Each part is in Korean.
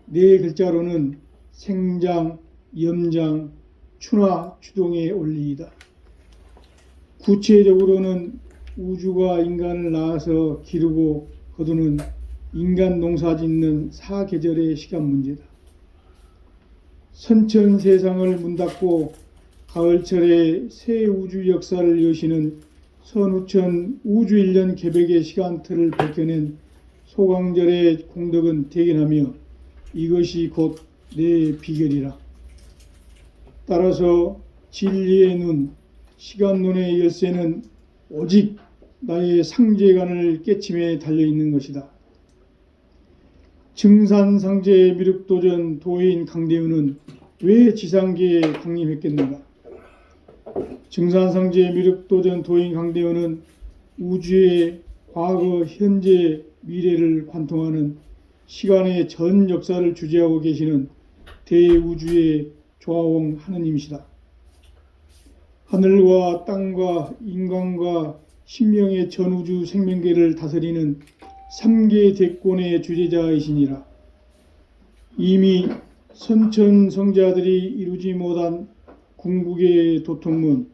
네 글자로는 생장, 염장, 추나 추동의 원리이다. 구체적으로는 우주가 인간을 낳아서 기르고 거두는 인간 농사 짓는 사계절의 시간 문제다. 선천 세상을 문 닫고 가을철에 새 우주 역사를 여시는 선우천 우주일년 개백의 시간틀을 밝혀낸 소강절의 공덕은 대견하며 이것이 곧 내 비결이라. 따라서 진리의 눈, 시간론의 열쇠는 오직 나의 상제관을 깨침에 달려있는 것이다. 증산상제 미륵도전 도인 강대우는 왜 지상계에 강림했겠는가? 증산상제 미륵도전 도인 강대우는 우주의 과거, 현재, 미래를 관통하는 시간의 전 역사를 주재하고 계시는 대우주의 조화홍 하느님이시다. 하늘과 땅과 인간과 신명의 전우주 생명계를 다스리는 3계 대권의 주재자이시니라. 이미 선천성자들이 이루지 못한 궁극의 도통문,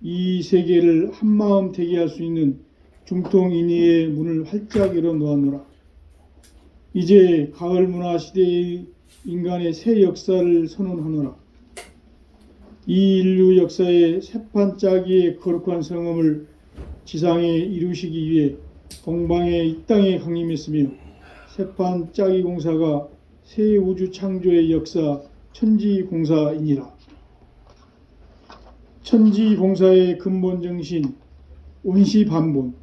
이 세계를 한마음 되게 할 수 있는 중통인의의 문을 활짝 열어 놓았노라. 이제 가을 문화 시대의 인간의 새 역사를 선언하노라. 이 인류 역사의 새판짜기의 거룩한 성음을 지상에 이루시기 위해 동방의 이 땅에 강림했으며 새판짜기 공사가 새 우주 창조의 역사 천지공사이니라. 천지공사의 근본 정신 온시반본.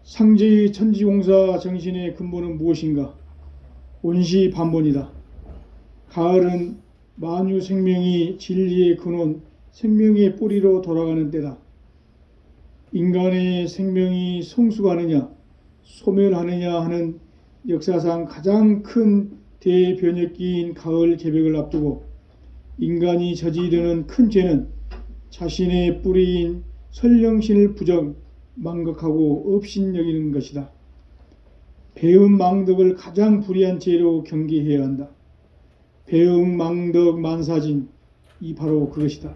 상제의 천지공사 정신의 근본은 무엇인가? 온시반본이다. 가을은 만유 생명이 진리의 근원, 생명의 뿌리로 돌아가는 때다. 인간의 생명이 성숙하느냐, 소멸하느냐 하는 역사상 가장 큰 대변혁기인 가을 개백을 앞두고 인간이 저지르는 큰 죄는 자신의 뿌리인 설령신을 부정, 망각하고 업신여기는 것이다. 배음 망덕을 가장 불의한 죄로 경계해야 한다. 배음 망덕 만사진, 이 바로 그것이다.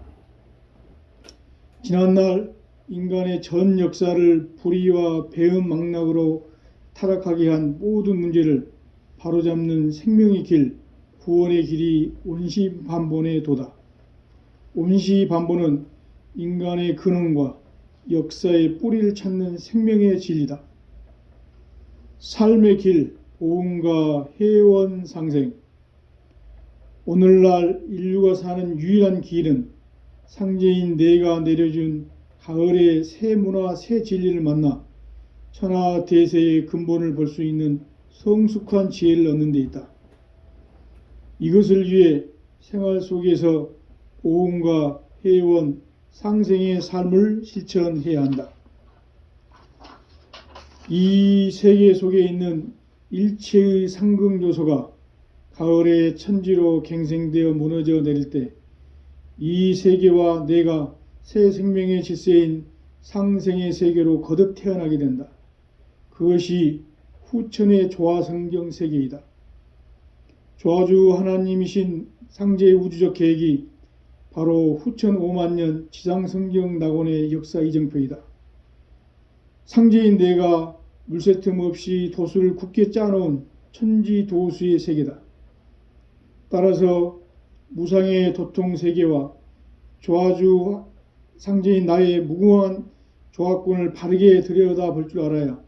지난날 인간의 전 역사를 불의와 배음 망락으로 타락하게 한 모든 문제를 바로잡는 생명의 길, 구원의 길이 온시반본의 도다. 온시반본은 인간의 근원과 역사의 뿌리를 찾는 생명의 진리다. 삶의 길, 보응과 해원 상생. 오늘날 인류가 사는 유일한 길은 상제인 내가 내려준 가을의 새 문화, 새 진리를 만나 천하 대세의 근본을 볼 수 있는 성숙한 지혜를 얻는 데 있다. 이것을 위해 생활 속에서 보응과 해원, 상생의 삶을 실천해야 한다. 이 세계 속에 있는 일체의 상극 요소가 가을의 천지로 갱생되어 무너져 내릴 때 이 세계와 내가 새 생명의 질서인 상생의 세계로 거듭 태어나게 된다. 그것이 후천의 조화성경 세계이다. 조화주 하나님이신 상제의 우주적 계획이 바로 후천 5만년 지상성경 낙원의 역사 이정표이다. 상제인 내가 물새 틈 없이 도수를 굳게 짜놓은 천지도수의 세계다. 따라서 무상의 도통 세계와 조화주 상제인 나의 무궁한 조화권을 바르게 들여다볼 줄 알아야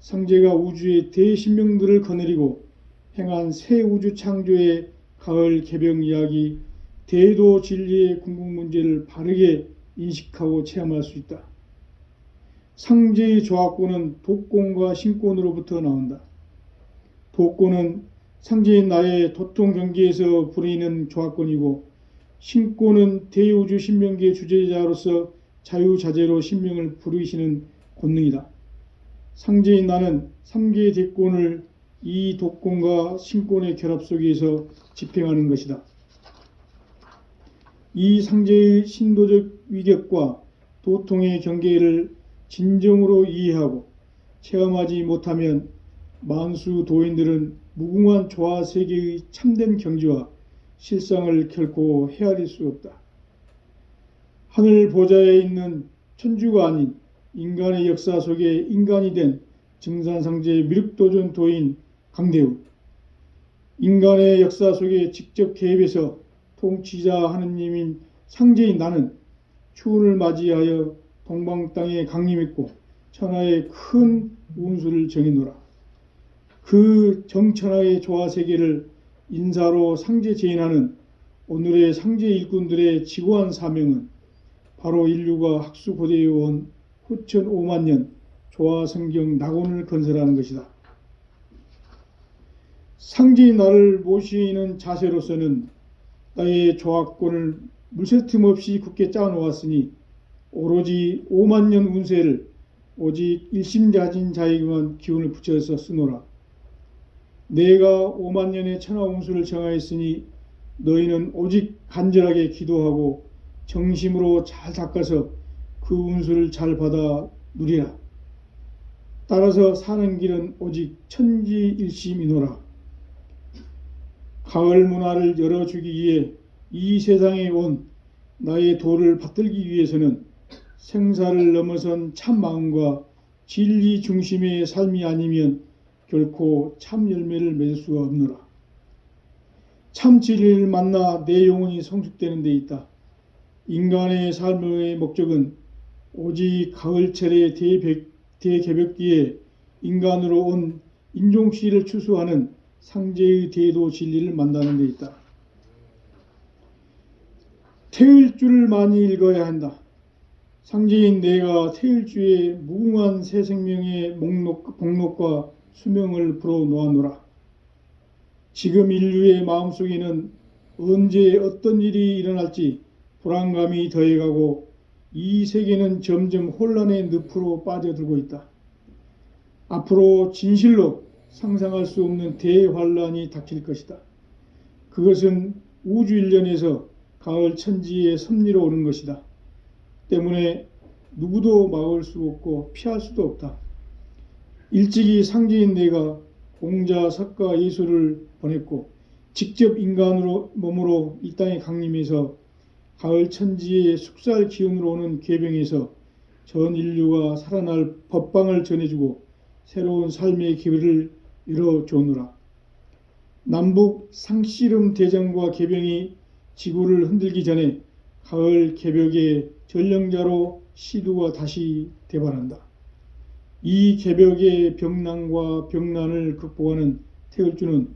상제가 우주의 대신명들을 거느리고 행한 새 우주 창조의 가을 개병 이야기, 대도 진리의 궁극 문제를 바르게 인식하고 체험할 수 있다. 상제의 조화권은 도권과 신권으로부터 나온다. 도권은 상제인 나의 도통 경계에서 부리는 조화권이고, 신권은 대우주 신명계의 주제자로서 자유자재로 신명을 부르시는 권능이다. 상제인 나는 3개의 대권을 이 도권과 신권의 결합 속에서 집행하는 것이다. 이 상제의 신도적 위격과 도통의 경계를 진정으로 이해하고 체험하지 못하면 만수 도인들은 무궁한 조화 세계의 참된 경지와 실상을 결코 헤아릴 수 없다. 하늘 보좌에 있는 천주가 아닌 인간의 역사 속에 인간이 된 증산상제 미륵도전 도인 강대우, 인간의 역사 속에 직접 개입해서 통치자 하느님인 상제인 나는 추운을 맞이하여 동방 땅에 강림했고 천하의 큰 운수를 정해노라. 그 정천하의 조화 세계를 인사로 상제 제인하는 오늘의 상제 일꾼들의 지고한 사명은 바로 인류가 학수고대에 온 후천 5만 년 조화성경 낙원을 건설하는 것이다. 상제인 나를 모시는 자세로서는 나의 조화권을 물새틈 없이 굳게 짜놓았으니 오로지 5만 년 운세를 오직 일심가진 자에게만 기운을 붙여서 쓰노라. 내가 5만 년의 천하 운수를 정하였으니 너희는 오직 간절하게 기도하고 정심으로 잘 닦아서 그 운수를 잘 받아 누리라. 따라서 사는 길은 오직 천지일심이노라. 가을 문화를 열어주기 위해 이 세상에 온 나의 도를 받들기 위해서는 생사를 넘어선 참 마음과 진리 중심의 삶이 아니면 결코 참 열매를 맺을 수가 없노라. 참 진리를 만나 내 영혼이 성숙되는 데 있다. 인간의 삶의 목적은 오직 가을철의 대개벽기에 인간으로 온 인종씨를 추수하는 상제의 대도 진리를 만나는 데 있다. 태일주를 많이 읽어야 한다. 상제인 내가 태일주의 무궁한 새 생명의 복록과 수명을 불어놓아노라. 지금 인류의 마음속에는 언제 어떤 일이 일어날지 불안감이 더해가고 이 세계는 점점 혼란의 늪으로 빠져들고 있다. 앞으로 진실로 상상할 수 없는 대환란이 닥칠 것이다. 그것은 우주 일련에서 가을 천지의 섭리로 오는 것이다. 때문에 누구도 막을 수 없고 피할 수도 없다. 일찍이 상제인 내가 공자, 석가, 예수를 보냈고 직접 인간으로 몸으로 이 땅에 강림해서 가을 천지의 숙살 기운으로 오는 계병에서 전 인류가 살아날 법방을 전해주고 새로운 삶의 기회를 열어주노라. 남북 상씨름 대전과 계병이 지구를 흔들기 전에 가을 개벽의 전령자로 시두가 다시 대발한다. 이 개벽의 병난과 병난을 극복하는 태을주는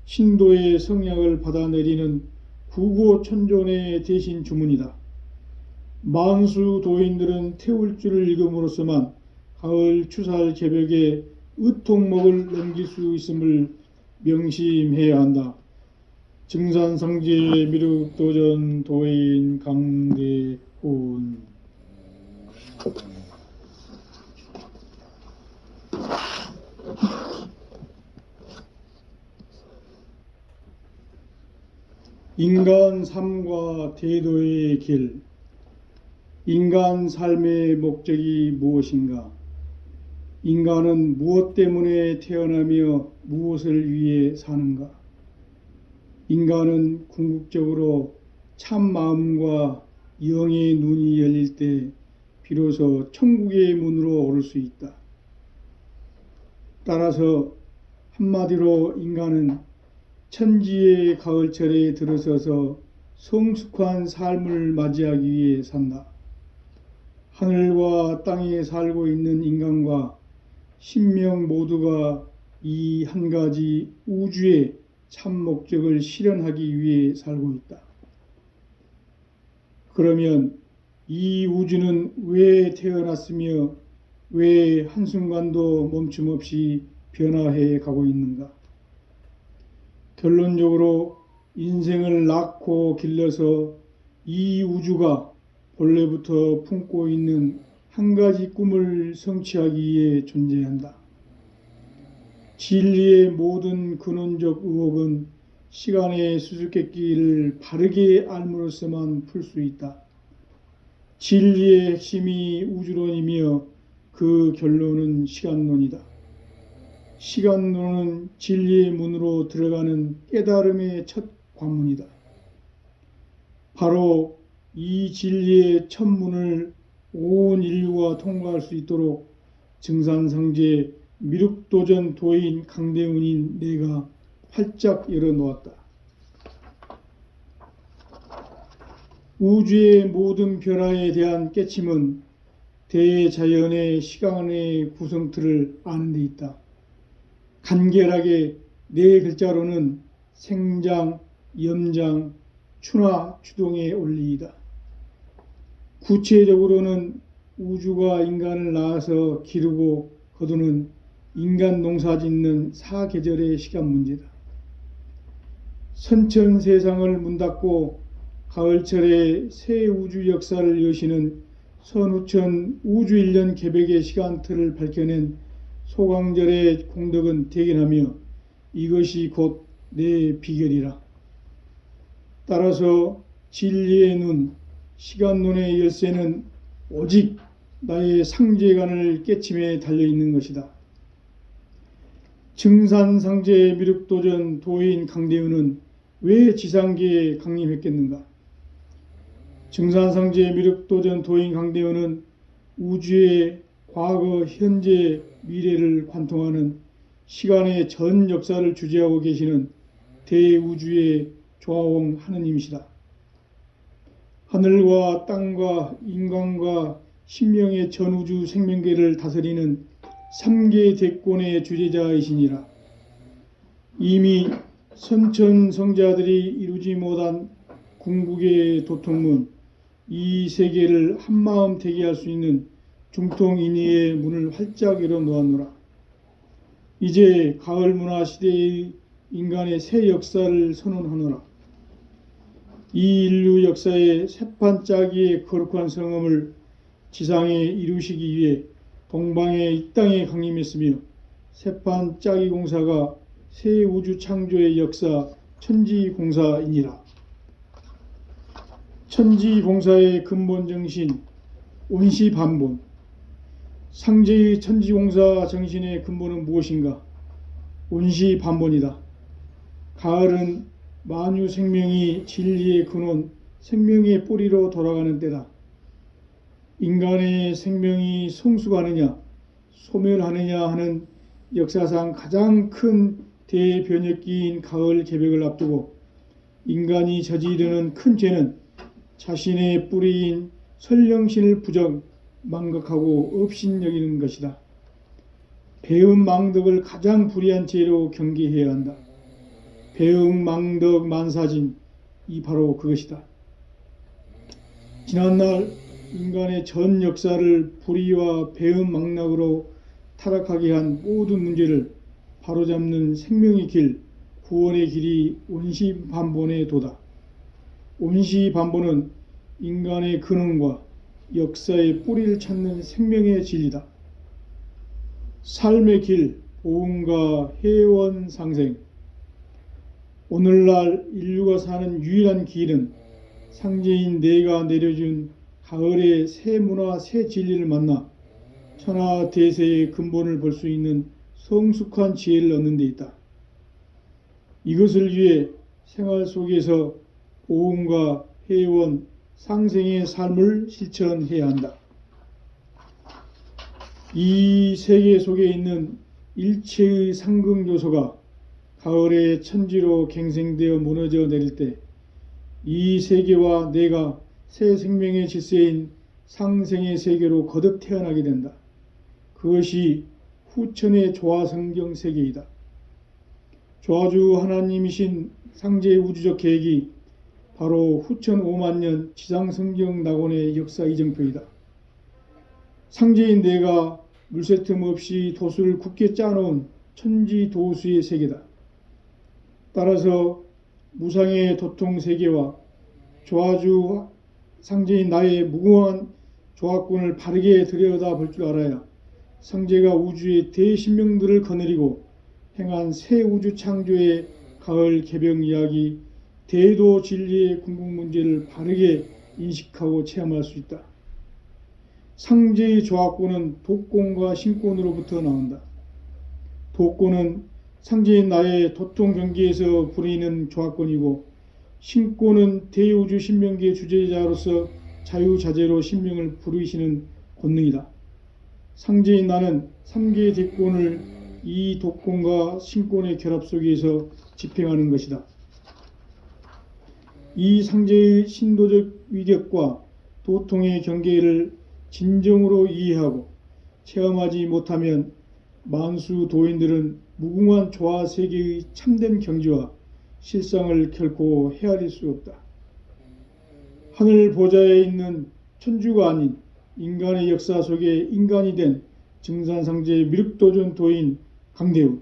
신도의 성약을 받아내리는 구고천존의 대신 주문이다. 만수 도인들은 태울주를 읽음으로써만 가을 추살 개벽의 의통목을 넘길 수 있음을 명심해야 한다. 증산상제 미륵도전 도인 강대훈. 인간 삶과 대도의 길. 인간 삶의 목적이 무엇인가? 인간은 무엇 때문에 태어나며 무엇을 위해 사는가? 인간은 궁극적으로 참 마음과 영의 눈이 열릴 때 비로소 천국의 문으로 오를 수 있다. 따라서 한마디로 인간은 천지의 가을철에 들어서서 성숙한 삶을 맞이하기 위해 산다. 하늘과 땅에 살고 있는 인간과 신명 모두가 이 한 가지 우주의 참 목적을 실현하기 위해 살고 있다. 그러면 이 우주는 왜 태어났으며 왜 한순간도 멈춤 없이 변화해 가고 있는가? 결론적으로 인생을 낳고 길러서 이 우주가 본래부터 품고 있는 한 가지 꿈을 성취하기 위해 존재한다. 진리의 모든 근원적 의혹은 시간의 수수께끼를 바르게 알므로써만 풀 수 있다. 진리의 핵심이 우주론이며 그 결론은 시간론이다. 시간론은 진리의 문으로 들어가는 깨달음의 첫 관문이다. 바로 이 진리의 첫 문을 온 인류가 통과할 수 있도록 증산상제 미륵도전 도인 강대훈인 내가 활짝 열어놓았다. 우주의 모든 변화에 대한 깨침은 대자연의 시간의 구성틀을 아는 데 있다. 간결하게 네 글자로는 생장, 염장, 추나 추동의 원리이다. 구체적으로는 우주가 인간을 낳아서 기르고 거두는 인간 농사 짓는 사계절의 시간 문제다. 선천 세상을 문 닫고 가을철에 새 우주 역사를 여시는 선우천 우주 1년 개백의 시간틀을 밝혀낸 소강절의 공덕은 대견하며 이것이 곧 내 비결이라. 따라서 진리의 눈, 시간론의 열쇠는 오직 나의 상제관을 깨침에 달려있는 것이다. 증산상제 미륵도전 도인 강대훈은 왜 지상계에 강림했겠는가? 증산상제 미륵도전 도인 강대훈은 우주의 과거, 현재, 미래를 관통하는 시간의 전 역사를 주재하고 계시는 대우주의 조화홍 하느님이시다. 하늘과 땅과 인간과 신명의 전우주 생명계를 다스리는 3계 대권의 주재자이시니라. 이미 선천성자들이 이루지 못한 궁극의 도통문, 이 세계를 한마음 되게 할 수 있는 중통인의의 문을 활짝 열어놓았노라. 이제 가을 문화 시대의 인간의 새 역사를 선언하노라. 이 인류 역사의 새판 짜기의 거룩한 성음을 지상에 이루시기 위해 동방의 이 땅에 강림했으며 새판 짜기 공사가 새 우주 창조의 역사 천지공사이니라. 천지공사의 근본 정신 온시반본. 상제의 천지공사 정신의 근본은 무엇인가? 온시반본이다. 가을은 만유 생명이 진리의 근원, 생명의 뿌리로 돌아가는 때다. 인간의 생명이 성숙하느냐, 소멸하느냐 하는 역사상 가장 큰 대변혁기인 가을 개벽을 앞두고 인간이 저지르는 큰 죄는 자신의 뿌리인 선령신을 부정, 망각하고 업신여기는 것이다. 배음 망덕을 가장 불의한 죄로 경계해야 한다. 배음 망덕 만사진, 이 바로 그것이다. 지난날 인간의 전 역사를 불의와 배음 망락으로 타락하게 한 모든 문제를 바로잡는 생명의 길, 구원의 길이 온시반본의 도다. 온시반본은 인간의 근원과 역사의 뿌리를 찾는 생명의 진리다. 삶의 길, 보응과 회원 상생. 오늘날 인류가 사는 유일한 길은 상제인 내가 내려준 가을의 새 문화, 새 진리를 만나 천하 대세의 근본을 볼 수 있는 성숙한 지혜를 얻는 데 있다. 이것을 위해 생활 속에서 보응과 회원, 상생의 삶을 실천해야 한다. 이 세계 속에 있는 일체의 상극 요소가 가을의 천지로 갱생되어 무너져 내릴 때 이 세계와 내가 새 생명의 질서인 상생의 세계로 거듭 태어나게 된다. 그것이 후천의 조화성경 세계이다. 조화주 하나님이신 상제의 우주적 계획이 바로 후천 5만년 지상성경 낙원의 역사 이정표이다. 상제인 내가 물새 틈 없이 도수를 굳게 짜놓은 천지도수의 세계다. 따라서 무상의 도통 세계와 조화주 상제인 나의 무궁한 조화권을 바르게 들여다볼 줄 알아야 상제가 우주의 대신명들을 거느리고 행한 새 우주 창조의 가을 개병 이야기, 대도 진리의 궁극 문제를 바르게 인식하고 체험할 수 있다. 상제의 조화권은 독권과 신권으로부터 나온다. 도권은 상제인 나의 도통 경계에서 부리는 조합권이고, 신권은 대우주 신명기의 주제자로서 자유자재로 신명을 부르시는 권능이다. 상제인 나는 3개의 대권을 이 도권과 신권의 결합 속에서 집행하는 것이다. 이 상제의 신도적 위격과 도통의 경계를 진정으로 이해하고 체험하지 못하면 만수 도인들은 무궁한 조화 세계의 참된 경지와 실상을 결코 헤아릴 수 없다. 하늘 보좌에 있는 천주가 아닌 인간의 역사 속에 인간이 된 증산상제 미륵도전 도인 강대우,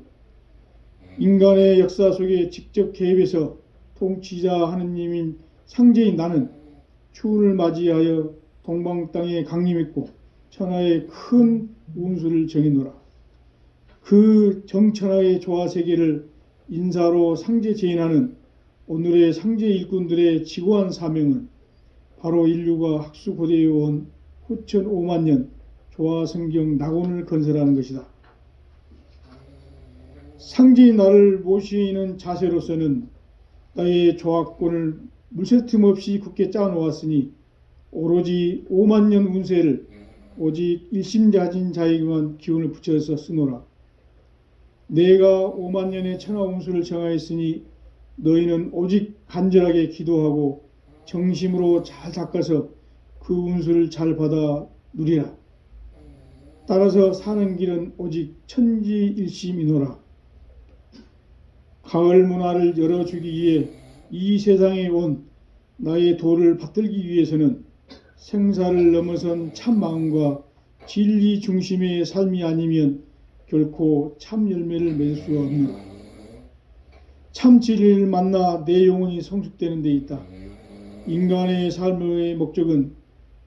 인간의 역사 속에 직접 개입해서 통치자 하느님인 상제인 나는 추운을 맞이하여 동방 땅에 강림했고 천하의 큰 운수를 정해노라. 그 정천하의 조화세계를 인사로 상제 제인하는 오늘의 상제 일꾼들의 지고한 사명은 바로 인류가 학수고대에 온 후천 5만 년 조화성경 낙원을 건설하는 것이다. 상제인 나를 모시는 자세로서는 나의 조합권을 물새틈 없이 굳게 짜놓았으니 오로지 5만 년 운세를 오직 일심자진 자에게만 기운을 붙여서 쓰노라. 내가 5만 년의 천하 운수를 정하였으니 너희는 오직 간절하게 기도하고 정심으로 잘 닦아서 그 운수를 잘 받아 누리라. 따라서 사는 길은 오직 천지일심이노라. 가을 문화를 열어주기 위해 이 세상에 온 나의 도를 받들기 위해서는 생사를 넘어선 참 마음과 진리 중심의 삶이 아니면 결코 참 열매를 맺을 수 없는, 참 진리를 만나 내 영혼이 성숙되는 데 있다. 인간의 삶의 목적은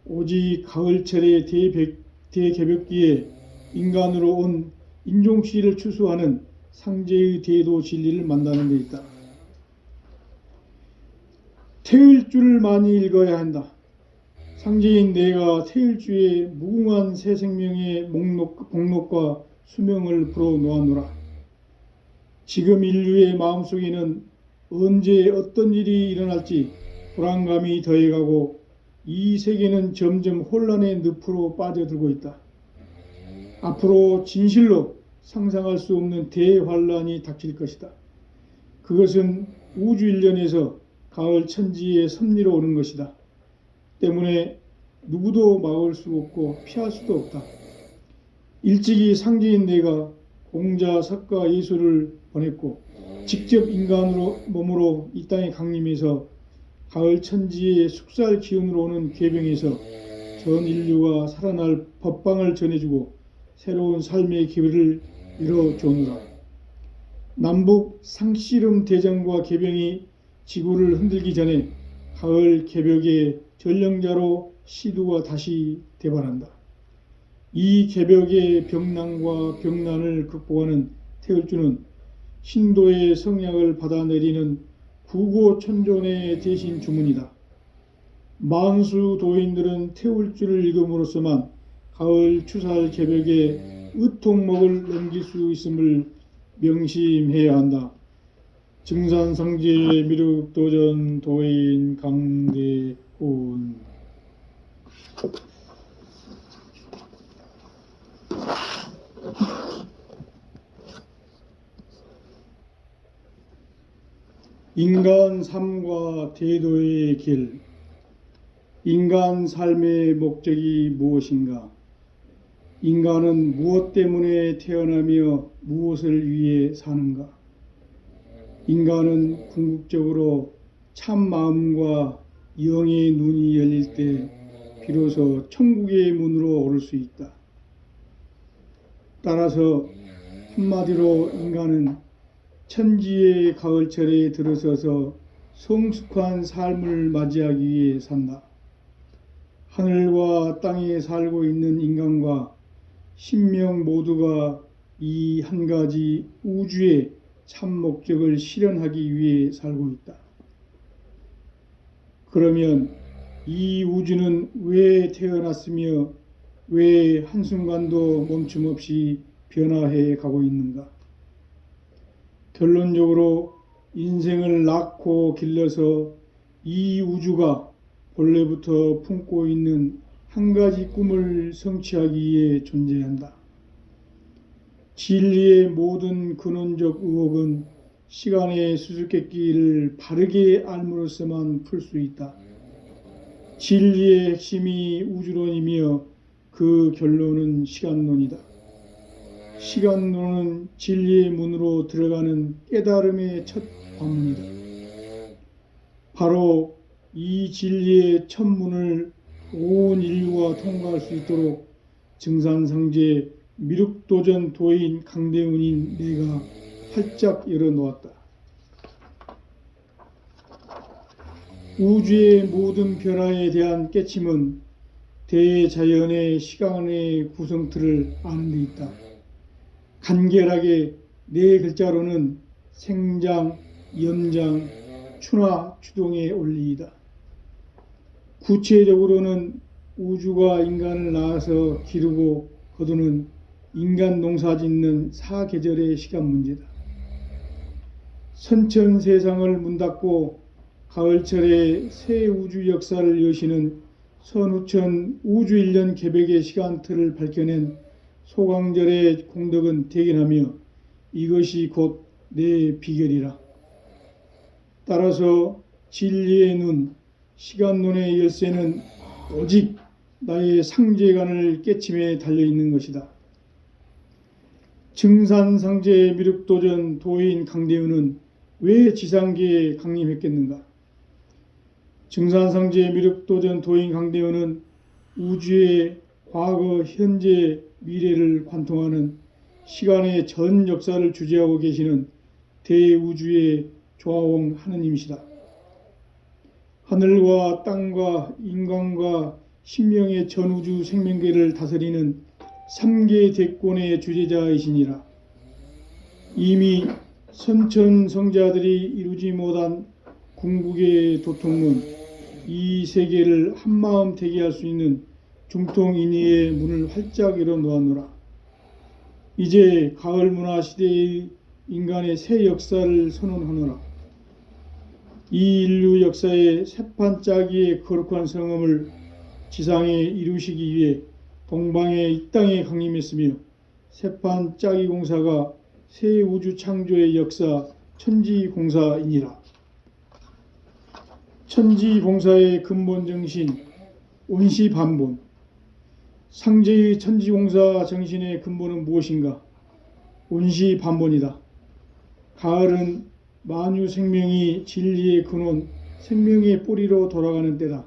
오직 가을철의 대개벽기에 인간으로 온 인종시를 추수하는 상제의 대도 진리를 만나는 데 있다. 태일주를 많이 읽어야 한다. 상제인 내가 태일주의 무궁한 새 생명의 목록과 수명을 풀어놓았노라. 지금 인류의 마음속에는 언제 어떤 일이 일어날지 불안감이 더해가고 이 세계는 점점 혼란의 늪으로 빠져들고 있다. 앞으로 진실로 상상할 수 없는 대환란이 닥칠 것이다. 그것은 우주 일련에서 가을 천지의 섭리로 오는 것이다. 때문에 누구도 막을 수 없고 피할 수도 없다. 일찍이 상제인 내가 공자, 석가, 예수를 보냈고 직접 인간으로 몸으로 이 땅에 강림해서 가을 천지의 숙살 기운으로 오는 궤병에서 전 인류가 살아날 법방을 전해주고 새로운 삶의 기회를 이뤄주노라. 남북 상씨름 대전과 개병이 지구를 흔들기 전에 가을 개벽의 전령자로 시두가 다시 대발한다. 이 개벽의 병난과 병난을 극복하는 태을주는 신도의 성약을 받아내리는 구고천존의 대신 주문이다. 만수 도인들은 태울주를 읽음으로써만 가을 추살 개벽의 의통목을 넘길 수 있음을 명심해야 한다. 증산성제 미륵도전 도인 강대훈. 인간 삶과 대도의 길. 인간 삶의 목적이 무엇인가? 인간은 무엇 때문에 태어나며 무엇을 위해 사는가? 인간은 궁극적으로 참 마음과 영의 눈이 열릴 때 비로소 천국의 문으로 오를 수 있다. 따라서 한마디로 인간은 천지의 가을철에 들어서서 성숙한 삶을 맞이하기 위해 산다. 하늘과 땅에 살고 있는 인간과 신명 모두가 이 한 가지 우주의 참 목적을 실현하기 위해 살고 있다. 그러면 이 우주는 왜 태어났으며 왜 한순간도 멈춤 없이 변화해 가고 있는가? 결론적으로 인생을 낳고 길러서 이 우주가 본래부터 품고 있는 한 가지 꿈을 성취하기 위해 존재한다. 진리의 모든 근원적 의혹은 시간의 수수께끼를 바르게 알므로써만 풀 수 있다. 진리의 핵심이 우주론이며 그 결론은 시간론이다. 시간론은 진리의 문으로 들어가는 깨달음의 첫 관문이다. 바로 이 진리의 첫 문을 온 인류가 통과할 수 있도록 증산상제 미륵도전 도인 강대훈인 내가 활짝 열어놓았다. 우주의 모든 변화에 대한 깨침은 대자연의 시간의 구성틀을 아는 데 있다. 간결하게 네 글자로는 생장, 염장, 추나 추동의 원리이다. 구체적으로는 우주가 인간을 낳아서 기르고 거두는 인간 농사짓는 사계절의 시간 문제다. 선천세상을 문닫고 가을철에 새 우주 역사를 여시는 선우천 우주일년 개백의 시간틀을 밝혀낸 소강절의 공덕은 대견하며 이것이 곧 내 비결이라. 따라서 진리의 눈, 시간론의 열쇠는 오직 나의 상제관을 깨침에 달려있는 것이다. 증산상제 미륵도전 도인 강대훈은 왜 지상계에 강림했겠는가? 증산상제 미륵도전 도인 강대훈은 우주의 과거, 현재, 미래를 관통하는 시간의 전 역사를 주재하고 계시는 대우주의 조화원 하느님이시다. 하늘과 땅과 인간과 신명의 전우주 생명계를 다스리는 3계 대권의 주재자이시니라. 이미 선천성자들이 이루지 못한 궁극의 도통문, 이 세계를 한마음 되게 할 수 있는 중통인의의 문을 활짝 열어놓았노라. 이제 가을 문화 시대의 인간의 새 역사를 선언하노라. 이 인류 역사의 새판 짜기의 거룩한 성음을 지상에 이루시기 위해 동방의 이 땅에 강림했으며 새판 짜기 공사가 새 우주 창조의 역사 천지공사이니라. 천지공사의 근본 정신 온시반본. 상제의 천지공사 정신의 근본은 무엇인가? 온시반본이다. 가을은 만유 생명이 진리의 근원, 생명의 뿌리로 돌아가는 때다.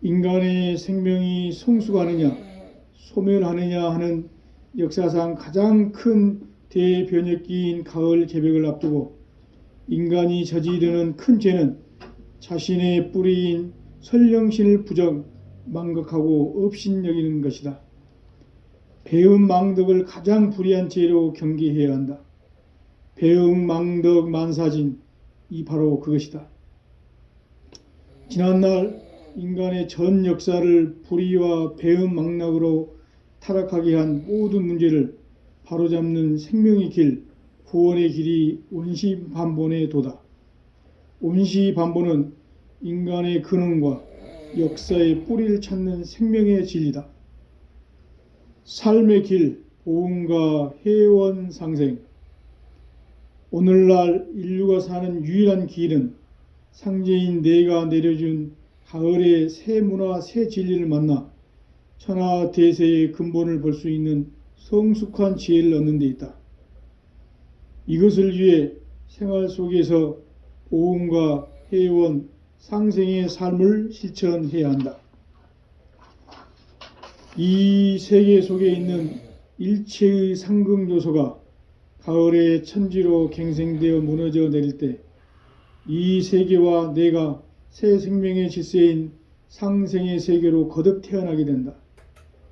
인간의 생명이 성숙하느냐, 소멸하느냐 하는 역사상 가장 큰 대변혁기인 가을 개백을 앞두고 인간이 저지르는 큰 죄는 자신의 뿌리인 선령신을 망각하고 업신여기는 것이다. 배은망덕을 가장 불의한 죄로 경계해야 한다. 배은망덕 만사진, 이 바로 그것이다. 지난날 인간의 전 역사를 불의와 배은망락으로 타락하게 한 모든 문제를 바로잡는 생명의 길, 구원의 길이 온시반본의 도다. 온시반본은 인간의 근원과 역사의 뿌리를 찾는 생명의 진리다. 삶의 길, 보응과 해원 상생. 오늘날 인류가 사는 유일한 길은 상제인 내가 내려준 가을의 새 문화, 새 진리를 만나 천하 대세의 근본을 볼 수 있는 성숙한 지혜를 얻는 데 있다. 이것을 위해 생활 속에서 보응과 해원, 상생의 삶을 실천해야 한다. 이 세계 속에 있는 일체의 상극 요소가 가을의 천지로 갱생되어 무너져 내릴 때 이 세계와 내가 새 생명의 질서인 상생의 세계로 거듭 태어나게 된다.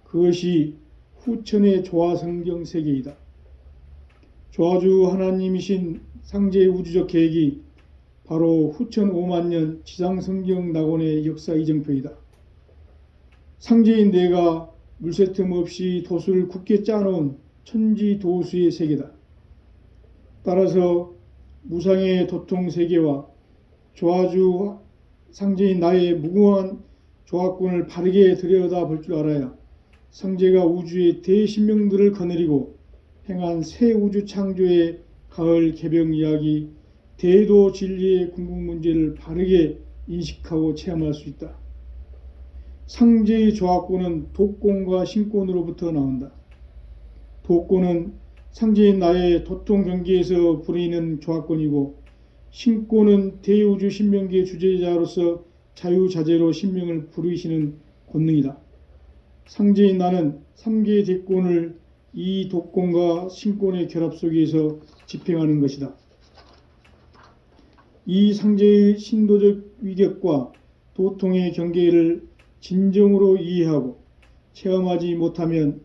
그것이 후천의 조화성경 세계이다. 조화주 하나님이신 상제의 우주적 계획이 바로 후천 5만년 지상성경 낙원의 역사 이정표이다. 상제인 내가 물새 틈 없이 도수를 굳게 짜놓은 천지도수의 세계다. 따라서 무상의 도통 세계와 조화주 상제인 나의 무궁한 조합권을 바르게 들여다볼 줄 알아야 상제가 우주의 대신명들을 거느리고 행한 새 우주 창조의 가을 개병 이야기, 대도 진리의 궁극 문제를 바르게 인식하고 체험할 수 있다. 상제의 조합권은 독권과 신권으로부터 나온다. 독권은 상제인 나의 도통 경계에서 부리는 조합권이고, 신권은 대우주 신명기의 주제자로서 자유자재로 신명을 부르시는 권능이다. 상제인 나는 3개의 대권을 이 독권과 신권의 결합 속에서 집행하는 것이다. 이 상제의 신도적 위격과 도통의 경계를 진정으로 이해하고 체험하지 못하면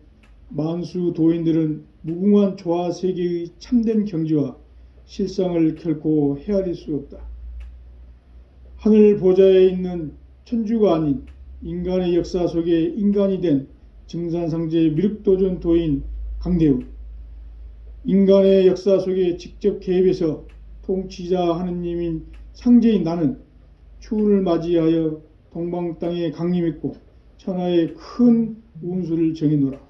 만수 도인들은 무궁한 조화 세계의 참된 경지와 실상을 결코 헤아릴 수 없다. 하늘 보좌에 있는 천주가 아닌 인간의 역사 속에 인간이 된 증산상제 미륵도전 도인 강대우, 인간의 역사 속에 직접 개입해서 통치자 하느님인 상제인 나는 추운을 맞이하여 동방 땅에 강림했고 천하의 큰 운수를 정해노라.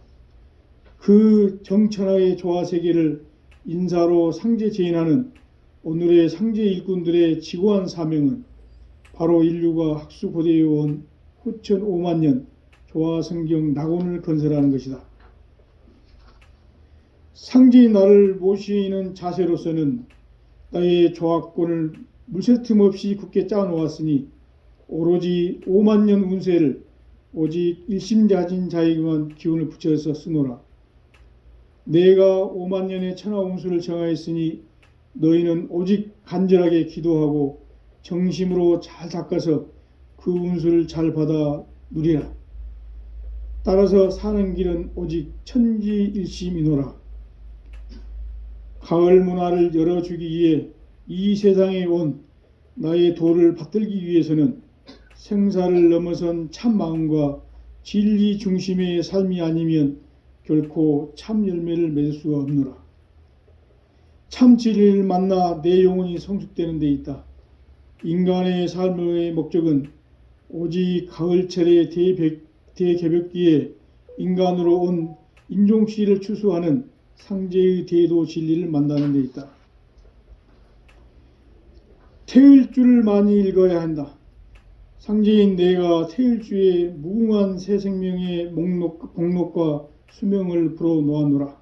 그 정천하의 조화 세계를 인사로 상제 제인하는 오늘의 상제 일꾼들의 지고한 사명은 바로 인류가 학수고대에 온 후천 5만 년 조화 성경 낙원을 건설하는 것이다. 상제인 나를 모시는 자세로서는 나의 조합권을 물새틈 없이 굳게 짜놓았으니 오로지 5만 년 운세를 오직 일심자진 자에게만 기운을 붙여서 쓰노라. 내가 5만 년의 천하 운수를 정하였으니 너희는 오직 간절하게 기도하고 정심으로 잘 닦아서 그 운수를 잘 받아 누리라. 따라서 사는 길은 오직 천지일심이노라. 가을 문화를 열어주기 위해 이 세상에 온 나의 도를 받들기 위해서는 생사를 넘어선 참 마음과 진리 중심의 삶이 아니면 결코 참 열매를 맺을 수가 없노라. 참 진리를 만나 내 영혼이 성숙되는 데 있다. 인간의 삶의 목적은 오직 가을철의 대개벽기에 인간으로 온 인종씨를 추수하는 상제의 대도 진리를 만나는 데 있다. 태일주를 많이 읽어야 한다. 상제인 내가 태일주의 무궁한 새 생명의 목록과 수명을 불어놓았노라.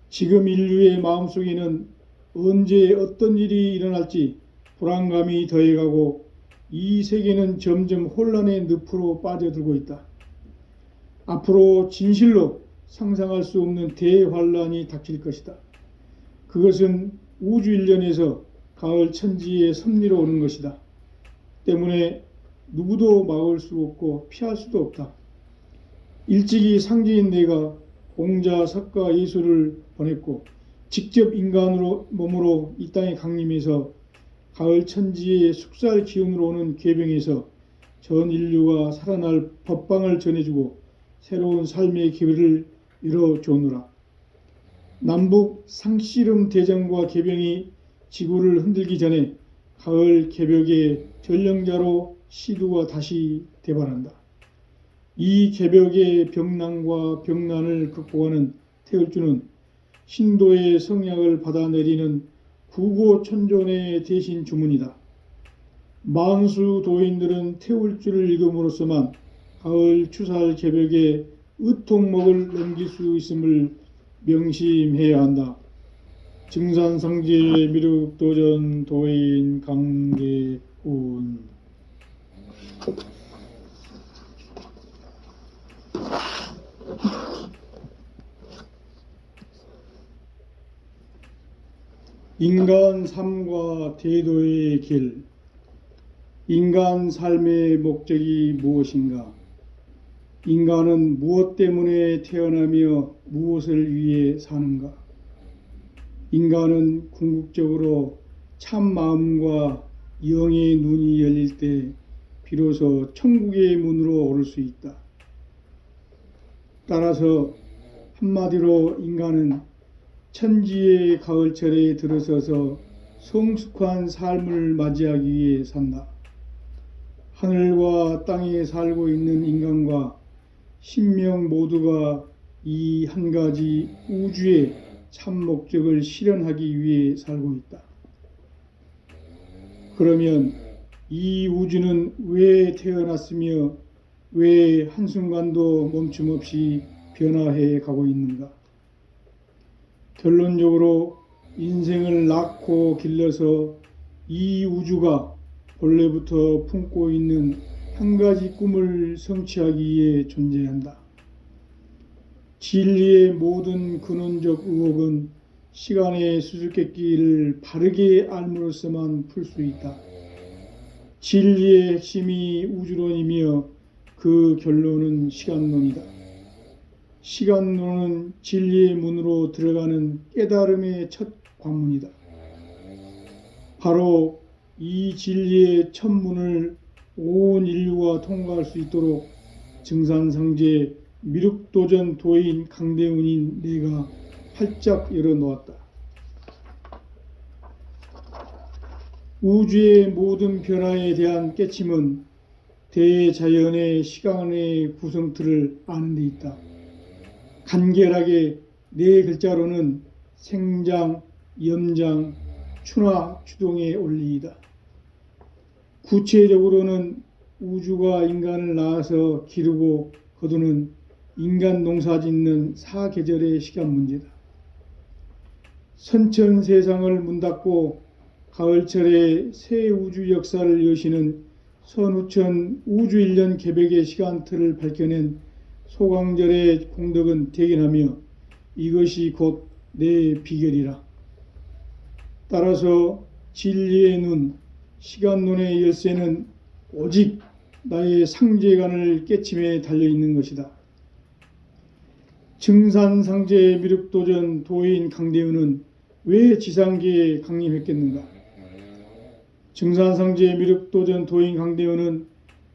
지금 인류의 마음속에는 언제 어떤 일이 일어날지 불안감이 더해가고 이 세계는 점점 혼란의 늪으로 빠져들고 있다. 앞으로 진실로 상상할 수 없는 대환란이 닥칠 것이다. 그것은 우주 일련에서 가을 천지의 섭리로 오는 것이다. 때문에 누구도 막을 수 없고 피할 수도 없다. 일찍이 상제인 내가 공자, 석가, 예수를 보냈고 직접 인간으로 몸으로 이 땅에 강림해서 가을 천지의 숙살 기운으로 오는 계병에서 전 인류가 살아날 법방을 전해주고 새로운 삶의 기회를 이뤄주노라. 남북 상씨름 대전과 계병이 지구를 흔들기 전에 가을 개벽의 전령자로 시두가 다시 대발한다. 이 개벽의 병난과 병난을 극복하는 태을주는 신도의 성약을 받아내리는 구고천존의 대신 주문이다. 만수 도인들은 태울주를 읽음으로써만 가을 추살 개벽의 의통목을 넘길 수 있음을 명심해야 한다. 증산상제 미륵도전 도인 강대훈. 인간 삶과 대도의 길. 인간 삶의 목적이 무엇인가? 인간은 무엇 때문에 태어나며 무엇을 위해 사는가? 인간은 궁극적으로 참 마음과 영의 눈이 열릴 때 비로소 천국의 문으로 오를 수 있다. 따라서 한마디로 인간은 천지의 가을철에 들어서서 성숙한 삶을 맞이하기 위해 산다. 하늘과 땅에 살고 있는 인간과 신명 모두가 이 한 가지 우주의 참 목적을 실현하기 위해 살고 있다. 그러면 이 우주는 왜 태어났으며 왜 한순간도 멈춤 없이 변화해 가고 있는가? 결론적으로 인생을 낳고 길러서 이 우주가 본래부터 품고 있는 한 가지 꿈을 성취하기 위해 존재한다. 진리의 모든 근원적 의혹은 시간의 수수께끼를 바르게 알므로써만 풀 수 있다. 진리의 핵심이 우주론이며 그 결론은 시간론이다. 시간론은 진리의 문으로 들어가는 깨달음의 첫 관문이다. 바로 이 진리의 첫 문을 온 인류가 통과할 수 있도록 증산상제 미륵도전 도인 강대훈인 내가 활짝 열어놓았다. 우주의 모든 변화에 대한 깨침은 대자연의 시간의 구성틀을 아는 데 있다. 간결하게 네 글자로는 생장, 염장, 추나 추동의 원리이다. 구체적으로는 우주가 인간을 낳아서 기르고 거두는 인간 농사 짓는 사계절의 시간 문제다. 선천 세상을 문 닫고 가을철에 새 우주 역사를 여시는 선우천 우주일년 개백의 시간틀을 밝혀낸 소강절의 공덕은 대견하며 이것이 곧 내 비결이라. 따라서 진리의 눈, 시간론의 열쇠는 오직 나의 상제관을 깨침에 달려있는 것이다. 증산상제 미륵도전 도인 강대훈은 왜 지상계에 강림했겠는가? 증산상제 미륵도전 도인 강대훈은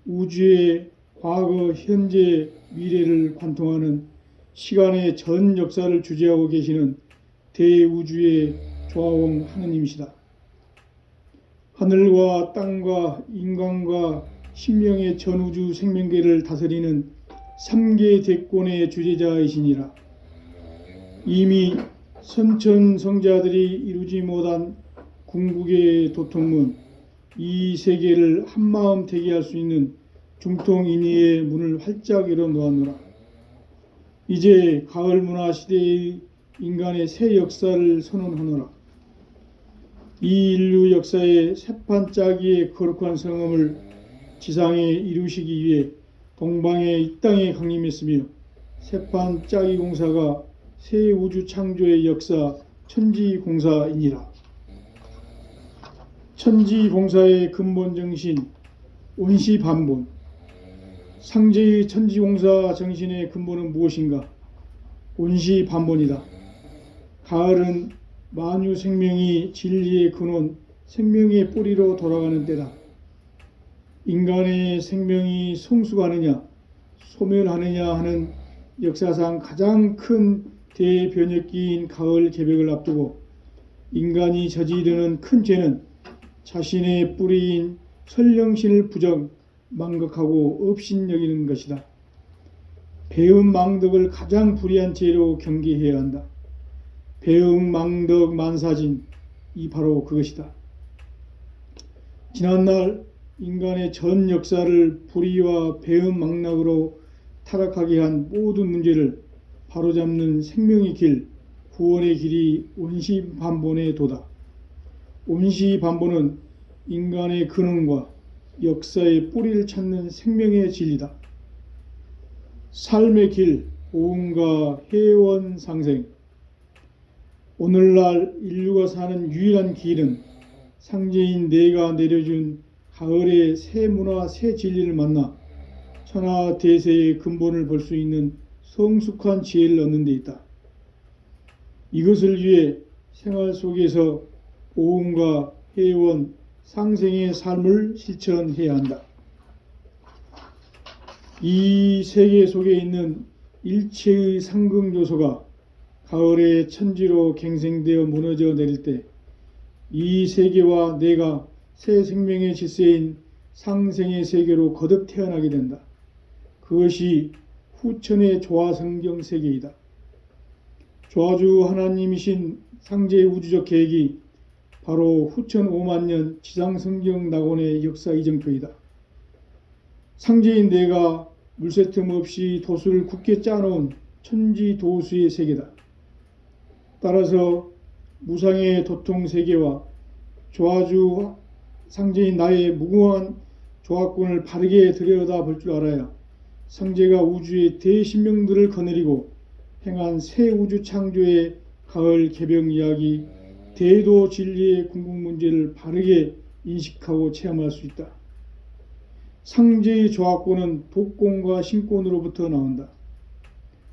우주의 과거, 현재, 미래를 관통하는 시간의 전 역사를 주재하고 계시는 대우주의 조화원 하느님이시다. 하늘과 땅과 인간과 신명의 전우주 생명계를 다스리는 3계 대권의 주재자이시니라. 이미 선천성자들이 이루지 못한 궁극의 도통문, 이 세계를 한마음 대기할 수 있는 중통인의의 문을 활짝 열어놓았노라. 이제 가을 문화 시대의 인간의 새 역사를 선언하노라. 이 인류 역사의 새판짜기의 거룩한 성음을 지상에 이루시기 위해 동방의 이 땅에 강림했으며 새판짜기 공사가 새 우주 창조의 역사 천지공사이니라. 천지공사의 근본 정신 온시반본. 상제의 천지공사 정신의 근본은 무엇인가? 온시반본이다. 가을은 만유 생명이 진리의 근원, 생명의 뿌리로 돌아가는 때다. 인간의 생명이 성숙하느냐, 소멸하느냐 하는 역사상 가장 큰 대변혁기인 가을 개백을 앞두고 인간이 저지르는 큰 죄는 자신의 뿌리인 설령신을 부정, 망각하고 업신여기는 것이다. 배은망덕을 가장 불의한 죄로 경계해야 한다. 배은망덕 만사진, 이 바로 그것이다. 지난날 인간의 전 역사를 불의와 배은망락으로 타락하게 한 모든 문제를 바로잡는 생명의 길, 구원의 길이 온시반본의 도다. 온시반본은 인간의 근원과 역사의 뿌리를 찾는 생명의 진리다. 삶의 길, 오음과 해원 상생. 오늘날 인류가 사는 유일한 길은 상제인 내가 내려준 가을의 새 문화, 새 진리를 만나 천하 대세의 근본을 볼 수 있는 성숙한 지혜를 얻는 데 있다. 이것을 위해 생활 속에서 오음과 해원, 상생의 삶을 실천해야 한다. 이 세계 속에 있는 일체의 상극 요소가 가을의 천지로 갱생되어 무너져 내릴 때 이 세계와 내가 새 생명의 질서인 상생의 세계로 거듭 태어나게 된다. 그것이 후천의 조화성경 세계이다. 조화주 하나님이신 상제의 우주적 계획이 바로 후천 5만 년 지상성경 낙원의 역사 이정표이다. 상제인 내가 물새 틈 없이 도수를 굳게 짜놓은 천지도수의 세계다. 따라서 무상의 도통 세계와 조화주 상제인 나의 무궁한 조화권을 바르게 들여다볼 줄 알아야 상제가 우주의 대신명들을 거느리고 행한 새 우주 창조의 가을 개병 이야기, 대도 진리의 궁극 문제를 바르게 인식하고 체험할 수 있다. 상제의 조화권은 도권과 신권으로부터 나온다.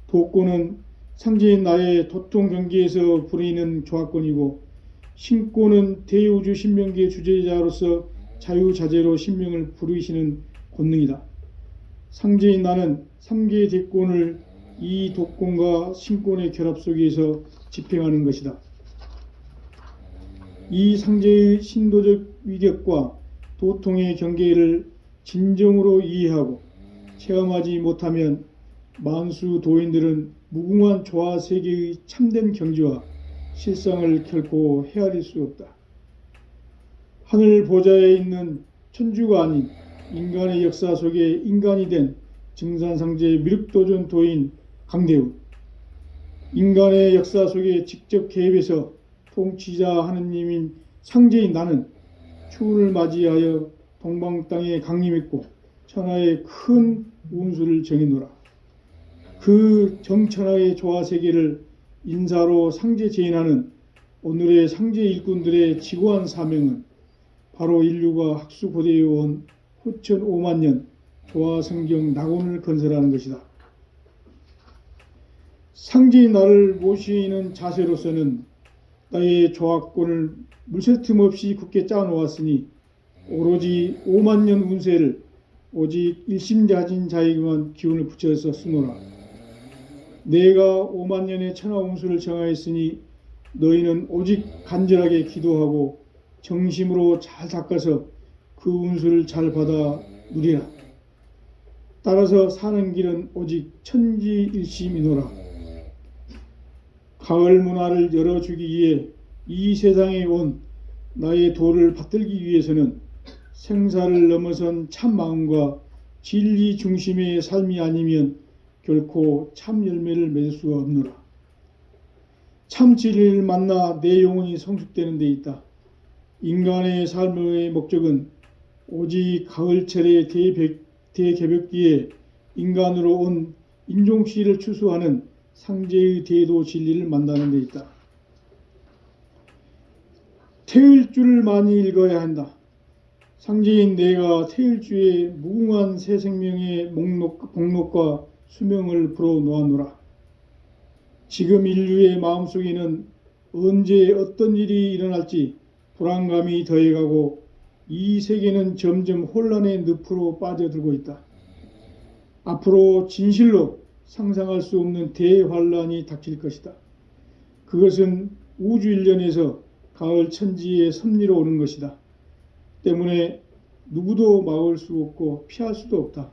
도권은 상제인 나의 도통 경계에서 부리는 조화권이고, 신권은 대우주 신명기의 주제자로서 자유자재로 신명을 부르시는 권능이다. 상제인 나는 3개의 대권을 이 도권과 신권의 결합 속에서 집행하는 것이다. 이 상제의 신도적 위격과 도통의 경계를 진정으로 이해하고 체험하지 못하면 만수 도인들은 무궁한 조화 세계의 참된 경지와 실상을 결코 헤아릴 수 없다. 하늘 보좌에 있는 천주가 아닌 인간의 역사 속에 인간이 된 증산상제 미륵도전 도인 강대우, 인간의 역사 속에 직접 개입해서 통치자 하느님인 상제인 나는 추운을 맞이하여 동방 땅에 강림했고 천하의 큰 운수를 정해노라. 그 정천하의 조화 세계를 인사로 상제 제인하는 오늘의 상제 일꾼들의 지고한 사명은 바로 인류가 학수고대에 온 후천 5만 년 조화 성경 낙원을 건설하는 것이다. 상제인 나를 모시는 자세로서는 나의 조화권을 물새 틈 없이 굳게 짜놓았으니 오로지 5만 년 운세를 오직 일심자진 자에게만 기운을 붙여서 쓰노라. 내가 5만 년의 천하 운수를 정하였으니 너희는 오직 간절하게 기도하고 정심으로 잘 닦아서 그 운수를 잘 받아 누리라. 따라서 사는 길은 오직 천지일심이노라. 가을 문화를 열어주기 위해 이 세상에 온 나의 도를 받들기 위해서는 생사를 넘어선 참 마음과 진리 중심의 삶이 아니면 결코 참 열매를 맺을 수가 없노라. 참 진리를 만나 내 영혼이 성숙되는 데 있다. 인간의 삶의 목적은 오직 가을철의 대개벽기에 인간으로 온 인종씨를 추수하는 상제의 대도 진리를 만나는 데 있다. 태일주를 많이 읽어야 한다. 상제인 내가 태일주의 무궁한 새 생명의 복록과 수명을 불어놓아노라. 지금 인류의 마음속에는 언제 어떤 일이 일어날지 불안감이 더해가고 이 세계는 점점 혼란의 늪으로 빠져들고 있다. 앞으로 진실로 상상할 수 없는 대환란이 닥칠 것이다. 그것은 우주 일련에서 가을 천지의 섭리로 오는 것이다. 때문에 누구도 막을 수 없고 피할 수도 없다.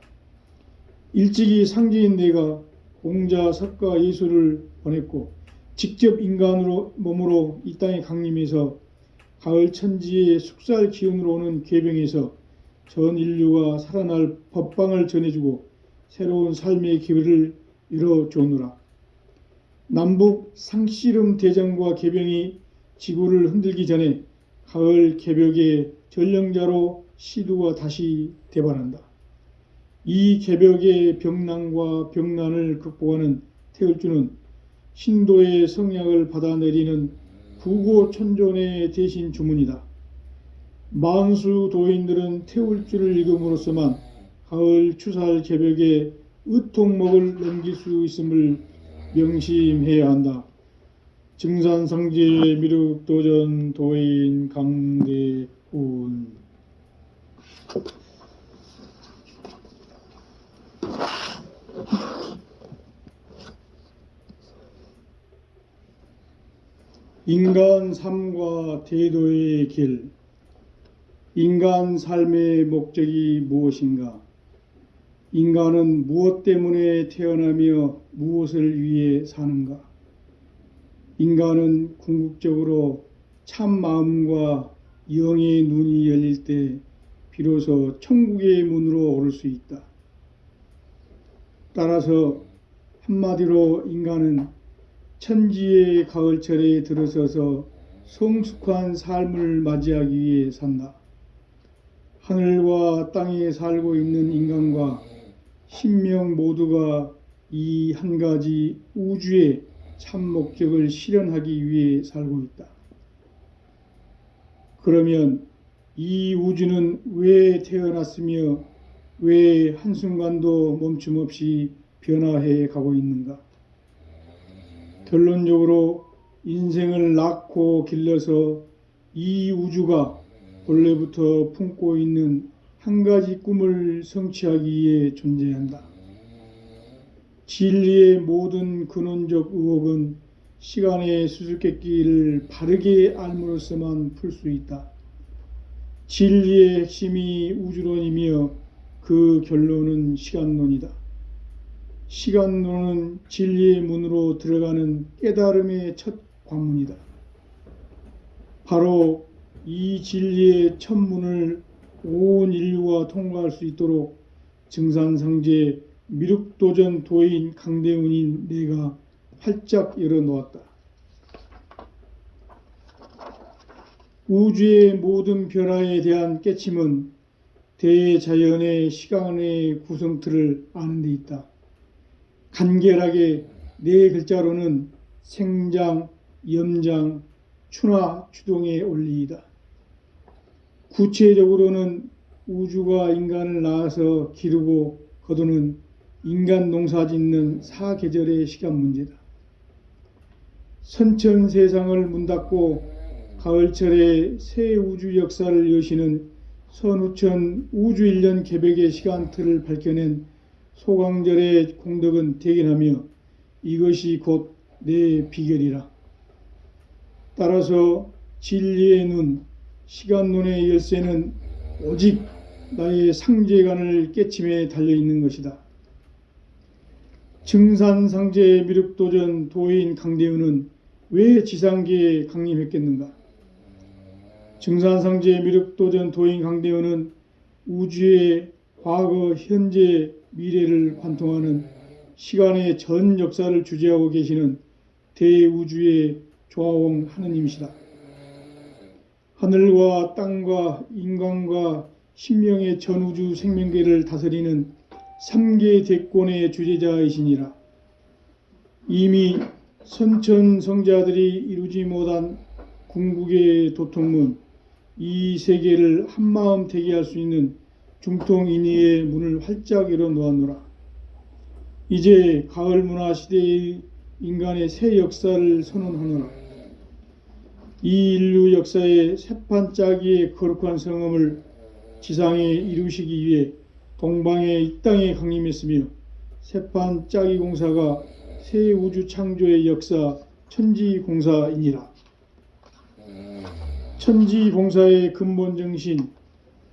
일찍이 상제인 내가 공자, 석가, 예수를 보냈고 직접 인간으로 몸으로 이 땅에 강림해서 가을 천지의 숙살 기운으로 오는 계병에서 전 인류가 살아날 법방을 전해주고 새로운 삶의 기회를 열어주노라. 남북 상씨름 대전과 계병이 지구를 흔들기 전에 가을 개벽의 전령자로 시두가 다시 대발한다. 이 개벽의 병난과 병난을 극복하는 태을주는 신도의 성약을 받아내리는 구고천존의 대신 주문이다. 만수 도인들은 태울주를 읽음으로써만 가을 추살 개벽의 의통목을 넘길 수 있음을 명심해야 한다. 증산상제 미륵도전 도인 강대훈. 인간 삶과 태도의 길. 인간 삶의 목적이 무엇인가? 인간은 무엇 때문에 태어나며 무엇을 위해 사는가? 인간은 궁극적으로 참 마음과 영의 눈이 열릴 때 비로소 천국의 문으로 오를 수 있다. 따라서 한마디로 인간은 천지의 가을철에 들어서서 성숙한 삶을 맞이하기 위해 산다. 하늘과 땅에 살고 있는 인간과 신명 모두가 이 한 가지 우주의 참 목적을 실현하기 위해 살고 있다. 그러면 이 우주는 왜 태어났으며 왜 한순간도 멈춤 없이 변화해 가고 있는가? 결론적으로 인생을 낳고 길러서 이 우주가 본래부터 품고 있는 한 가지 꿈을 성취하기 위해 존재한다. 진리의 모든 근원적 의혹은 시간의 수수께끼를 바르게 알므로써만 풀 수 있다. 진리의 핵심이 우주론이며 그 결론은 시간론이다. 시간론은 진리의 문으로 들어가는 깨달음의 첫 관문이다. 바로 이 진리의 첫 문을 온 인류가 통과할 수 있도록 증산상제 미륵도전 도인 강대훈인 내가 활짝 열어놓았다. 우주의 모든 변화에 대한 깨침은 대자연의 시간의 구성틀을 아는 데 있다. 간결하게 네 글자로는 생장, 염장, 추나 추동의 원리이다. 구체적으로는 우주가 인간을 낳아서 기르고 거두는 인간 농사 짓는 사계절의 시간 문제다. 선천 세상을 문 닫고 가을철에 새 우주 역사를 여시는 선우천 우주일년 개백의 시간틀을 밝혀낸 소강절의 공덕은 대견하며 이것이 곧 내 비결이라. 따라서 진리의 눈, 시간론의 열쇠는 오직 나의 상제관을 깨침에 달려있는 것이다. 증산상제 미륵도전 도인 강대훈은 왜 지상계에 강림했겠는가? 증산상제 미륵도전 도인 강대훈은 우주의 과거, 현재, 미래를 관통하는 시간의 전 역사를 주재하고 계시는 대우주의 조화원 하느님이시다. 하늘과 땅과 인간과 신명의 전우주 생명계를 다스리는 3계 대권의 주재자이시니라. 이미 선천성자들이 이루지 못한 궁극의 도통문, 이 세계를 한마음 되게 할 수 있는 중통인의의 문을 활짝 열어놓았노라. 이제 가을 문화 시대의 인간의 새 역사를 선언하노라. 이 인류 역사의 새판짜기의 거룩한 성음을 지상에 이루시기 위해 동방의 이 땅에 강림했으며 새판짜기 공사가 새 우주 창조의 역사 천지공사이니라. 천지공사의 근본 정신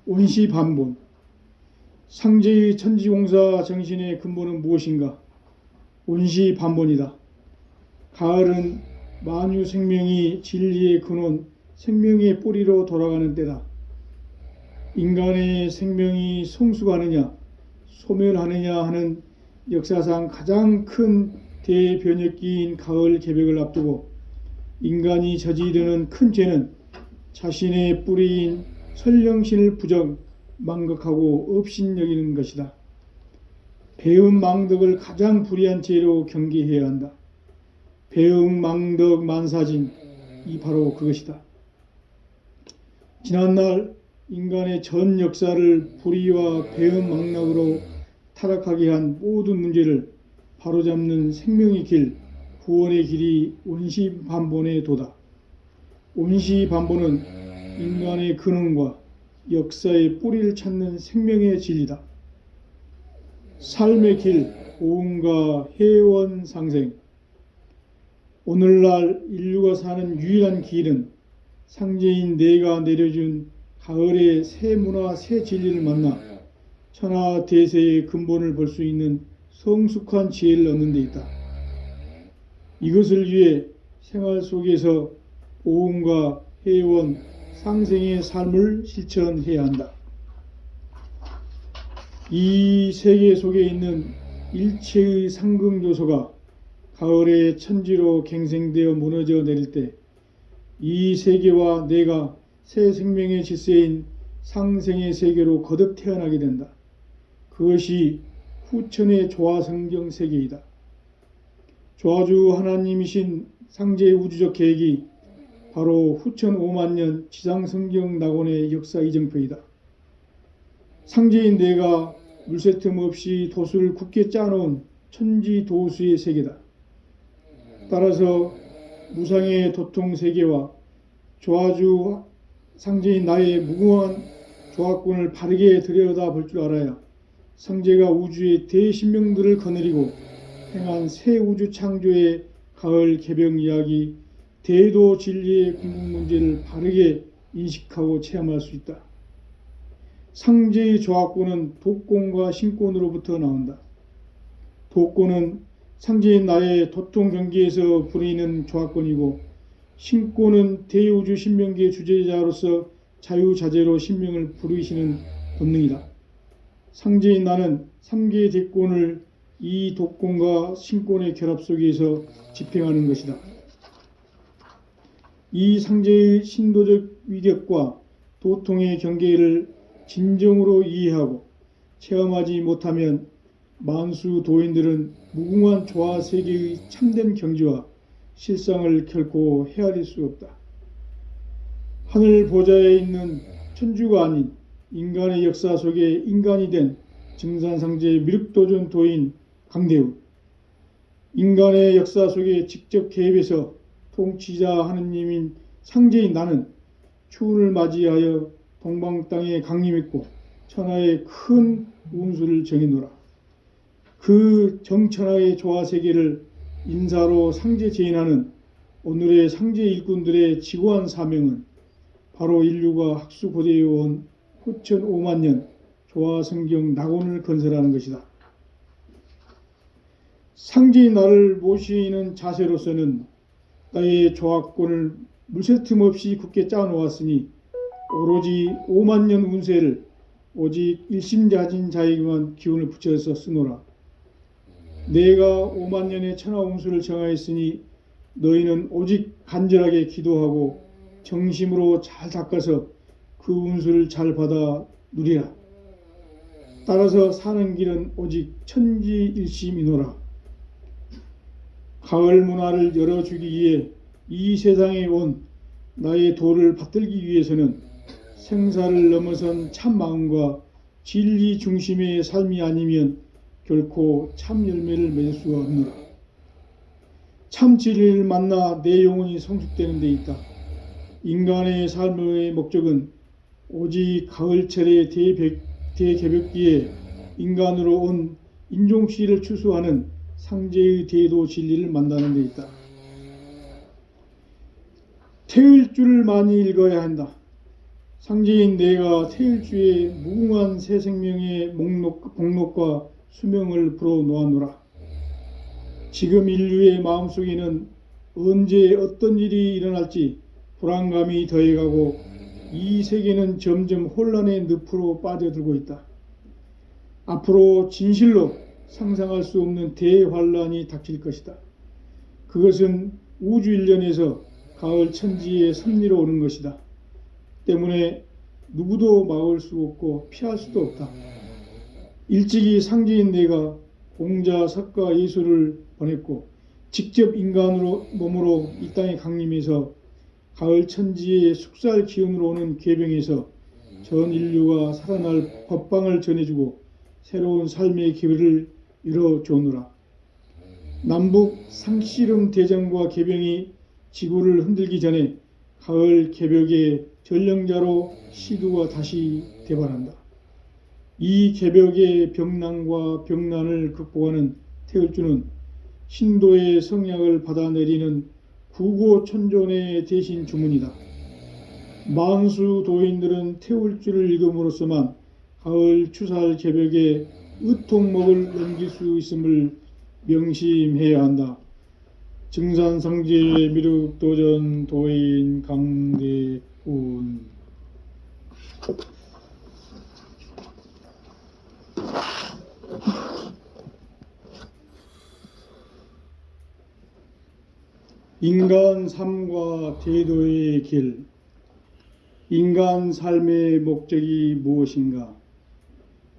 온시반본. 상제의 천지공사 정신의 근본은 무엇인가? 온시반본이다. 가을은 만유 생명이 진리의 근원, 생명의 뿌리로 돌아가는 때다. 인간의 생명이 성숙하느냐, 소멸하느냐 하는 역사상 가장 큰 대변혁기인 가을 개벽을 앞두고 인간이 저지르는 큰 죄는 자신의 뿌리인 설령신을 부정, 망각하고 업신여기는 것이다. 배음 망덕을 가장 불의한 죄로 경계해야 한다. 배음 망덕 만사진, 이 바로 그것이다. 지난날 인간의 전 역사를 불의와 배음 망락으로 타락하게 한 모든 문제를 바로잡는 생명의 길, 구원의 길이 온시반본의 도다. 온시반본은 인간의 근원과 역사의 뿌리를 찾는 생명의 진리다. 삶의 길, 고음과 해원 상생. 오늘날 인류가 사는 유일한 길은 상제인 내가 내려준 가을의 새 문화, 새 진리를 만나 천하대세의 근본을 볼 수 있는 성숙한 지혜를 얻는 데 있다. 이것을 위해 생활 속에서 보험과 회원, 상생의 삶을 실천해야 한다. 이 세계 속에 있는 일체의 상극 요소가 가을의 천지로 갱생되어 무너져 내릴 때 이 세계와 내가 새 생명의 질서인 상생의 세계로 거듭 태어나게 된다. 그것이 후천의 조화성경 세계이다. 조화주 하나님이신 상제의 우주적 계획이 바로 후천 5만년 지상성경 낙원의 역사 이정표이다. 상제인 내가 물새 틈 없이 도수를 굳게 짜놓은 천지도수의 세계다. 따라서 무상의 도통 세계와 조화주 상제인 나의 무궁한 조화권을 바르게 들여다볼 줄 알아야 상제가 우주의 대신명들을 거느리고 행한 새 우주 창조의 가을 개병 이야기, 대도 진리의 궁극 문제를 바르게 인식하고 체험할 수 있다. 상제의 조화권은 도권과 신권으로부터 나온다. 도권은 상제인 나의 도통 경계에서 부리는 조화권이고, 신권은 대우주 신명기의 주제자로서 자유자재로 신명을 부르시는 본능이다. 상제인 나는 3개의 대권을 이 도권과 신권의 결합 속에서 집행하는 것이다. 이 상제의 신도적 위력과 도통의 경계를 진정으로 이해하고 체험하지 못하면 만수 도인들은 무궁한 조화 세계의 참된 경지와 실상을 결코 헤아릴 수 없다. 하늘 보좌에 있는 천주가 아닌 인간의 역사 속에 인간이 된 증산상제 미륵도전 도인 강대우, 인간의 역사 속에 직접 개입해서 통치자 하느님인 상제인 나는 추운을 맞이하여 동방 땅에 강림했고 천하의 큰 운수를 정해노라. 그 정천하의 조화세계를 인사로 상제 제인하는 오늘의 상제 일꾼들의 지고한 사명은 바로 인류가 학수고대에 온 후천 5만년 조화성경 낙원을 건설하는 것이다. 상제인 나를 모시는 자세로서는 나의 조화권을 물새 틈 없이 굳게 짜놓았으니 오로지 5만년 운세를 오직 일심자진 자에게만 기운을 붙여서 쓰노라. 내가 5만년의 천하 운수를 정하였으니 너희는 오직 간절하게 기도하고 정심으로 잘 닦아서 그 운수를 잘 받아 누리라. 따라서 사는 길은 오직 천지일심이노라. 가을 문화를 열어주기 위해 이 세상에 온 나의 도를 받들기 위해서는 생사를 넘어선 참 마음과 진리 중심의 삶이 아니면 결코 참 열매를 맺을 수가 없노라. 참 진리를 만나 내 영혼이 성숙되는 데 있다. 인간의 삶의 목적은 오직 가을철의 대개벽기에 인간으로 온 인종시를 추수하는 상제의 대도 진리를 만나는 데 있다. 태일주를 많이 읽어야 한다. 상제인 내가 태일주의 무궁한 새 생명의 목록과 수명을 풀어놓아노라. 지금 인류의 마음속에는 언제 어떤 일이 일어날지 불안감이 더해가고 이 세계는 점점 혼란의 늪으로 빠져들고 있다. 앞으로 진실로 상상할 수 없는 대환란이 닥칠 것이다. 그것은 우주 일련에서 가을 천지의 섭리로 오는 것이다. 때문에 누구도 막을 수 없고 피할 수도 없다. 일찍이 상제인 내가 공자, 석가, 예수를 보냈고 직접 인간으로 몸으로 이 땅에 강림해서 가을 천지의 숙살 기운으로 오는 계병에서 전 인류가 살아날 법방을 전해주고 새로운 삶의 기회를 열어주노라. 남북 상씨름 대전과 계병이 지구를 흔들기 전에 가을 개벽의 전령자로 시두가 다시 대발한다. 이 개벽의 병난과 병난을 극복하는 태을주는 신도의 성약을 받아내리는 구고천존의 대신 주문이다. 만수 도인들은 태울주를 읽음으로써만 가을 추살 개벽에 의통목을 넘길 수 있음을 명심해야 한다. 증산상제 미륵도전 도인 강대훈. 인간 삶과 대도의 길. 인간 삶의 목적이 무엇인가?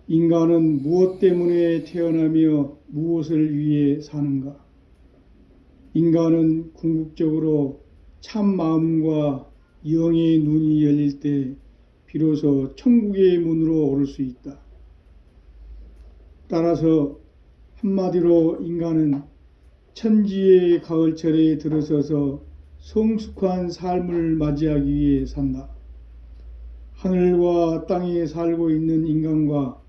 인간은 무엇 때문에 태어나며 무엇을 위해 사는가? 인간은 궁극적으로 참 마음과 영의 눈이 열릴 때 비로소 천국의 문으로 오를 수 있다. 따라서 한마디로 인간은 천지의 가을철에 들어서서 성숙한 삶을 맞이하기 위해 산다. 하늘과 땅에 살고 있는 인간과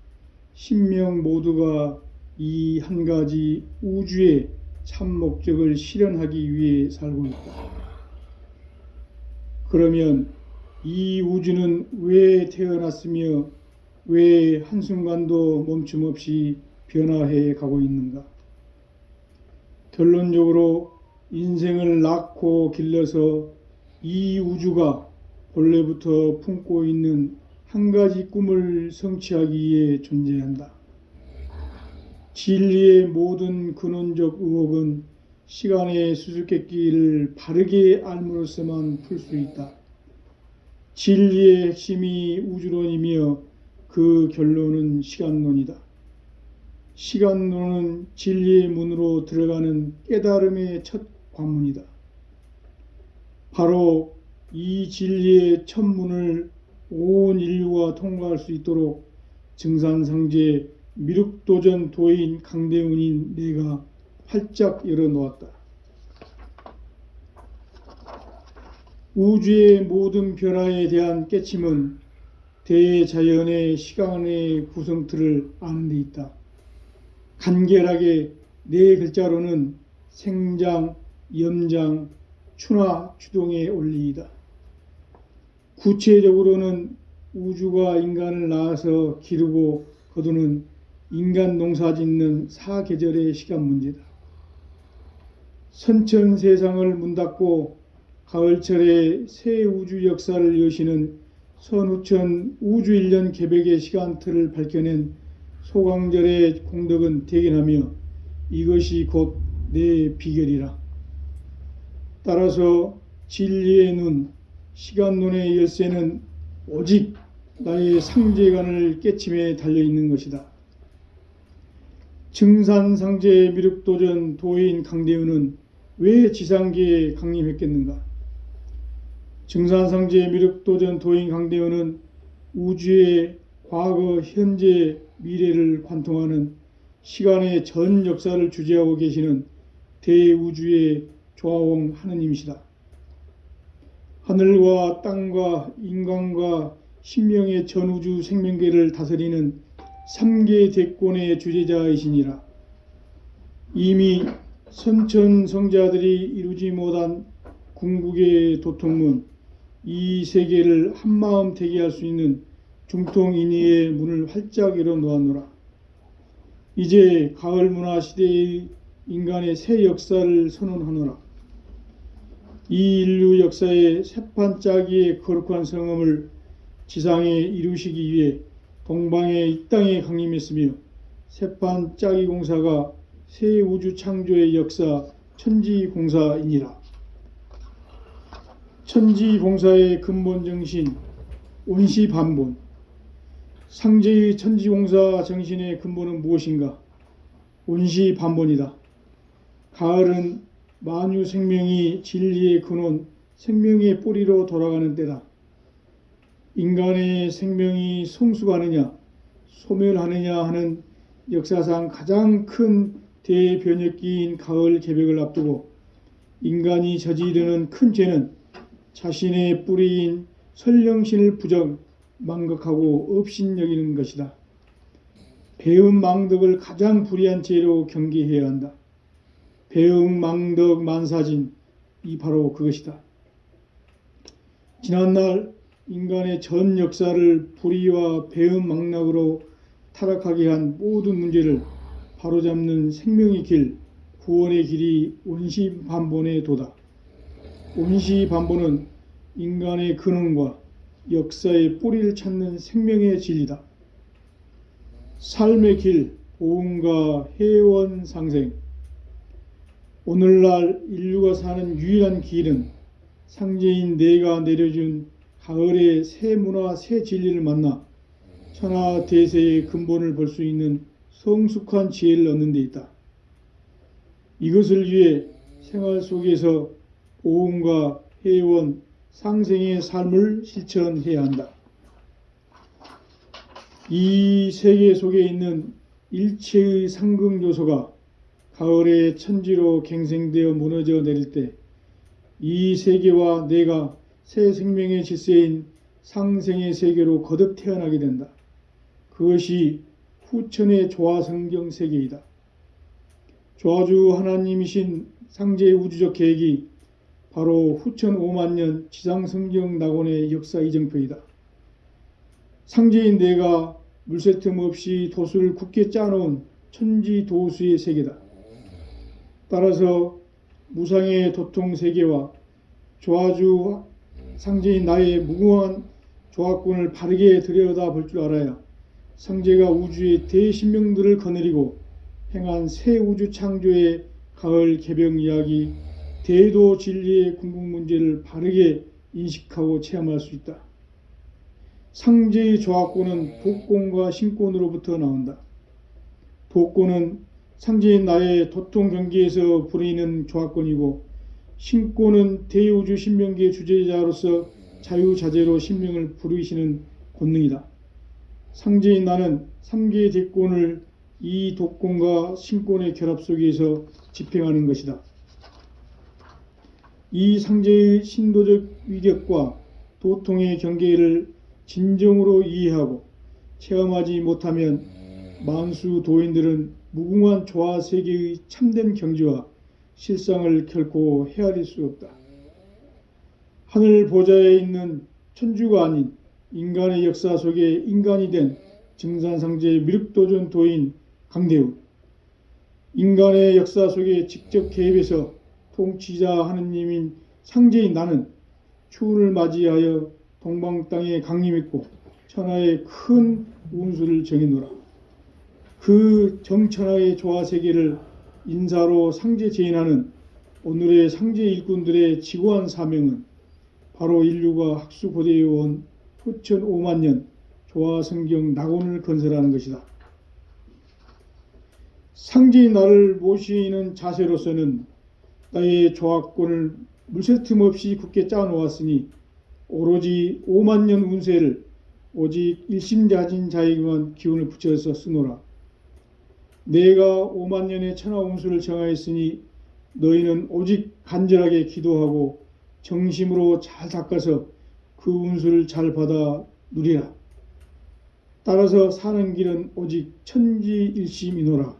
신명 모두가 이 한 가지 우주의 참 목적을 실현하기 위해 살고 있다. 그러면 이 우주는 왜 태어났으며 왜 한순간도 멈춤 없이 변화해 가고 있는가? 결론적으로 인생을 낳고 길러서 이 우주가 본래부터 품고 있는 한 가지 꿈을 성취하기 위해 존재한다. 진리의 모든 근원적 의혹은 시간의 수수께끼를 바르게 알므로써만 풀 수 있다. 진리의 핵심이 우주론이며 그 결론은 시간론이다. 시간론은 진리의 문으로 들어가는 깨달음의 첫 관문이다. 바로 이 진리의 첫 문을 온 인류가 통과할 수 있도록 증산상제 미륵도전 도인 강대훈인 내가 활짝 열어놓았다. 우주의 모든 변화에 대한 깨침은 대자연의 시간의 구성틀을 아는 데 있다. 간결하게 네 글자로는 생장, 염장, 추나 추동의 원리이다. 구체적으로는 우주가 인간을 낳아서 기르고 거두는 인간 농사 짓는 사계절의 시간 문제다. 선천 세상을 문 닫고 가을철에 새 우주 역사를 여시는 선우천 우주 1년 개벽의 시간틀을 밝혀낸 소강절의 공덕은 대견하며 이것이 곧 내 비결이라. 따라서 진리의 눈, 시간론의 열쇠는 오직 나의 상제관을 깨침에 달려있는 것이다. 증산상제 미륵도전 도인 강대훈은 왜 지상계에 강림했겠는가? 증산상제 미륵도전 도인 강대훈은 우주의 과거, 현재, 미래를 관통하는 시간의 전 역사를 주재하고 계시는 대우주의 조화홍 하느님이시다. 하늘과 땅과 인간과 신명의 전우주 생명계를 다스리는 3계 대권의 주재자이시니라. 이미 선천성자들이 이루지 못한 궁극의 도통문, 이 세계를 한마음 되게 할 수 있는 중통인의의 문을 활짝 열어놓았노라. 이제 가을 문화 시대의 인간의 새 역사를 선언하노라. 이 인류 역사의 새판짜기의 거룩한 성음을 지상에 이루시기 위해 동방의 이 땅에 강림했으며 새판짜기 공사가 새 우주 창조의 역사 천지공사이니라. 천지공사의 근본 정신 온시반본. 상제의 천지공사 정신의 근본은 무엇인가? 온시반본이다. 가을은 만유 생명이 진리의 근원, 생명의 뿌리로 돌아가는 때다. 인간의 생명이 성숙하느냐, 소멸하느냐 하는 역사상 가장 큰 대변혁기인 가을 개벽을 앞두고 인간이 저지르는 큰 죄는 자신의 뿌리인 설령신을 부정, 망각하고 업신여기는 것이다. 배음 망덕을 가장 불의한 죄로 경계해야 한다. 배음 망덕 만사진, 바로 그것이다. 지난날 인간의 전 역사를 불의와 배은망락으로 타락하게 한 모든 문제를 바로잡는 생명의 길, 구원의 길이 원시반본의 도다. 원시반본은 인간의 근원과 역사의 뿌리를 찾는 생명의 진리다. 삶의 길, 보응과 해원 상생. 오늘날 인류가 사는 유일한 길은 상제인 내가 내려준 가을의 새 문화, 새 진리를 만나 천하 대세의 근본을 볼 수 있는 성숙한 지혜를 얻는 데 있다. 이것을 위해 생활 속에서 보응과 해원, 상생의 삶을 실천해야 한다. 이 세계 속에 있는 일체의 상극 요소가 가을의 천지로 갱생되어 무너져 내릴 때 이 세계와 내가 새 생명의 질서인 상생의 세계로 거듭 태어나게 된다. 그것이 후천의 조화성경 세계이다. 조화주 하나님이신 상제의 우주적 계획이 바로 후천 5만년 지상성경 낙원의 역사 이정표이다. 상제인 내가 물새 틈 없이 도수를 굳게 짜놓은 천지도수의 세계다. 따라서 무상의 도통 세계와 조화주 상제인 나의 무궁한 조화권을 바르게 들여다볼 줄 알아야 상제가 우주의 대신명들을 거느리고 행한 새 우주 창조의 가을 개병 이야기, 대도 진리의 궁극 문제를 바르게 인식하고 체험할 수 있다. 상제의 조화권은 도권과 신권으로부터 나온다. 도권은 상제인 나의 도통 경계에서 부리는 조화권이고, 신권은 대우주 신명기의 주제자로서 자유자재로 신명을 부르시는 권능이다. 상제인 나는 3개의 대권을 이 도권과 신권의 결합 속에서 집행하는 것이다. 이 상제의 신도적 위격과 도통의 경계를 진정으로 이해하고 체험하지 못하면 만수 도인들은 무궁한 조화 세계의 참된 경지와 실상을 결코 헤아릴 수 없다. 하늘 보좌에 있는 천주가 아닌 인간의 역사 속에 인간이 된 증산상제의 미륵도전 도인 강대우, 인간의 역사 속에 직접 개입해서 통치자 하느님인 상제인 나는 추운을 맞이하여 동방 땅에 강림했고 천하의 큰 운수를 정해노라. 그 정천하의 조화세계를 인사로 상제 제인하는 오늘의 상제 일꾼들의 지고한 사명은 바로 인류가 학수고대에 온 후천 5만년 조화성경 낙원을 건설하는 것이다. 상제인 나를 모시는 자세로서는 나의 조화권을 물새 틈 없이 굳게 짜놓았으니 오로지 5만년 운세를 오직 일심자진 자에게만 기운을 붙여서 쓰노라. 내가 5만년의 천하 운수를 정하였으니 너희는 오직 간절하게 기도하고 정심으로 잘 닦아서 그 운수를 잘 받아 누리라. 따라서 사는 길은 오직 천지일심이노라.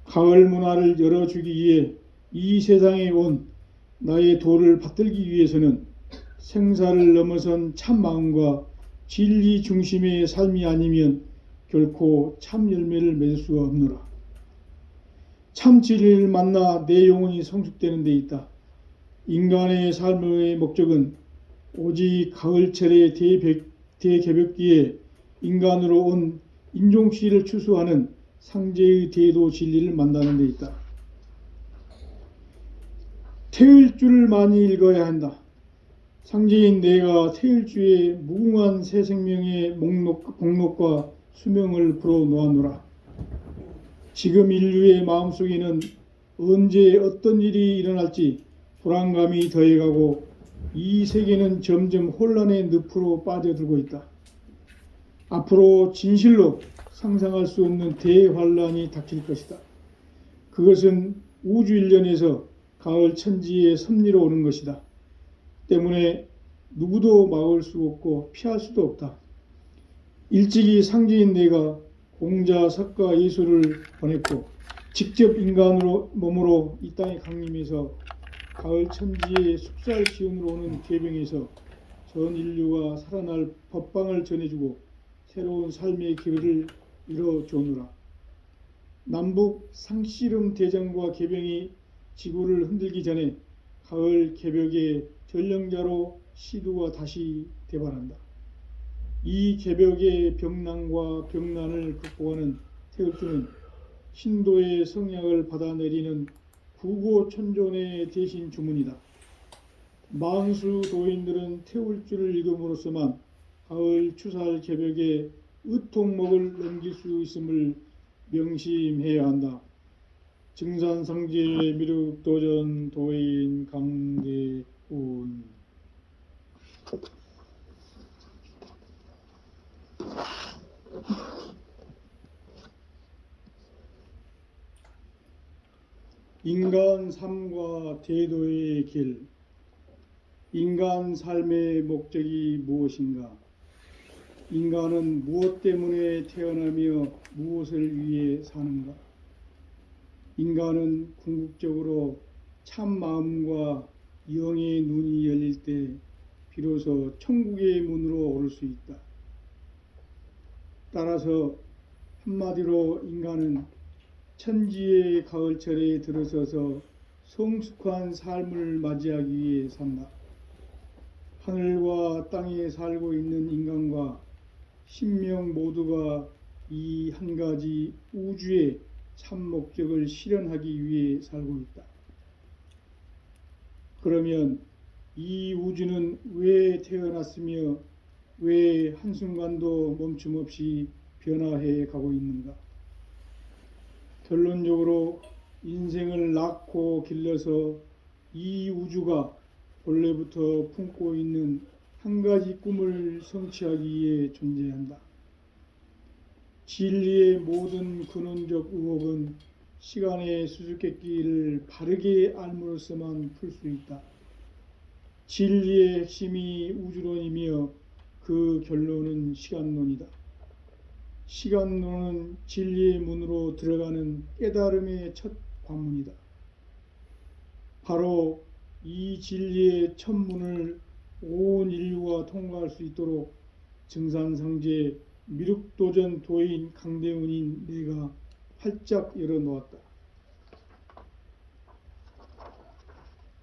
가을 문화를 열어주기 위해 이 세상에 온 나의 도를 받들기 위해서는 생사를 넘어선 참 마음과 진리 중심의 삶이 아니면 결코 참 열매를 맺을 수가 없노라. 참 진리를 만나 내 영혼이 성숙되는 데 있다. 인간의 삶의 목적은 오직 가을철의 대개벽기에 인간으로 온 인종씨를 추수하는 상제의 대도 진리를 만나는 데 있다. 태일주를 많이 읽어야 한다. 상제인 내가 태일주의 무궁한 새 생명의 공록과 수명을 불어놓아노라. 지금 인류의 마음속에는 언제 어떤 일이 일어날지 불안감이 더해가고 이 세계는 점점 혼란의 늪으로 빠져들고 있다. 앞으로 진실로 상상할 수 없는 대환란이 닥칠 것이다. 그것은 우주 일련에서 가을 천지의 섭리로 오는 것이다. 때문에 누구도 막을 수 없고 피할 수도 없다. 일찍이 상제인 내가 공자, 석가, 예수를 보냈고 직접 인간으로 몸으로 이 땅에 강림해서 가을 천지의 숙살 시온으로 오는 계병에서 전 인류가 살아날 법방을 전해주고 새로운 삶의 기회를 열어주노라. 남북 상씨름 대전과 계병이 지구를 흔들기 전에 가을 개벽의 전령자로 시두가 다시 대발한다. 이 개벽의 병난과 병난을 극복하는 태극기는 신도의 성약을 받아내리는 구고천존의 대신 주문이다. 망수 도인들은 태울 줄을 읽음으로써만 가을 추살 개벽의 의통목을 넘길 수 있음을 명심해야 한다. 증산상제 미륵도전 도인 강대훈. 인간 삶과 대도의 길. 인간 삶의 목적이 무엇인가? 인간은 무엇 때문에 태어나며 무엇을 위해 사는가? 인간은 궁극적으로 참 마음과 영의 눈이 열릴 때 비로소 천국의 문으로 오를 수 있다. 따라서 한마디로 인간은 천지의 가을철에 들어서서 성숙한 삶을 맞이하기 위해 산다. 하늘과 땅에 살고 있는 인간과 신명 모두가 이 한 가지 우주의 참 목적을 실현하기 위해 살고 있다. 그러면 이 우주는 왜 태어났으며 왜 한순간도 멈춤 없이 변화해 가고 있는가? 결론적으로 인생을 낳고 길러서 이 우주가 본래부터 품고 있는 한 가지 꿈을 성취하기 위해 존재한다. 진리의 모든 근원적 의혹은 시간의 수수께끼를 바르게 알므로써만 풀 수 있다. 진리의 핵심이 우주론이며 그 결론은 시간론이다. 시간론은 진리의 문으로 들어가는 깨달음의 첫 관문이다. 바로 이 진리의 첫 문을 온 인류가 통과할 수 있도록 증산상제 미륵도전 도인 강대훈인 내가 활짝 열어놓았다.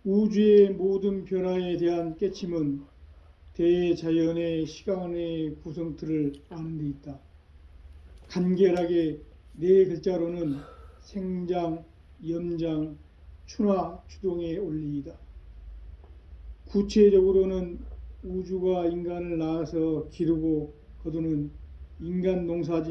우주의 모든 변화에 대한 깨침은 대자연의 시간의 구성틀을 아는 데 있다. 간결하게 네 글자로는 생장, 염장, 추나 추동의 원리이다. 구체적으로는 우주가 인간을 낳아서 기르고 거두는 인간 농사진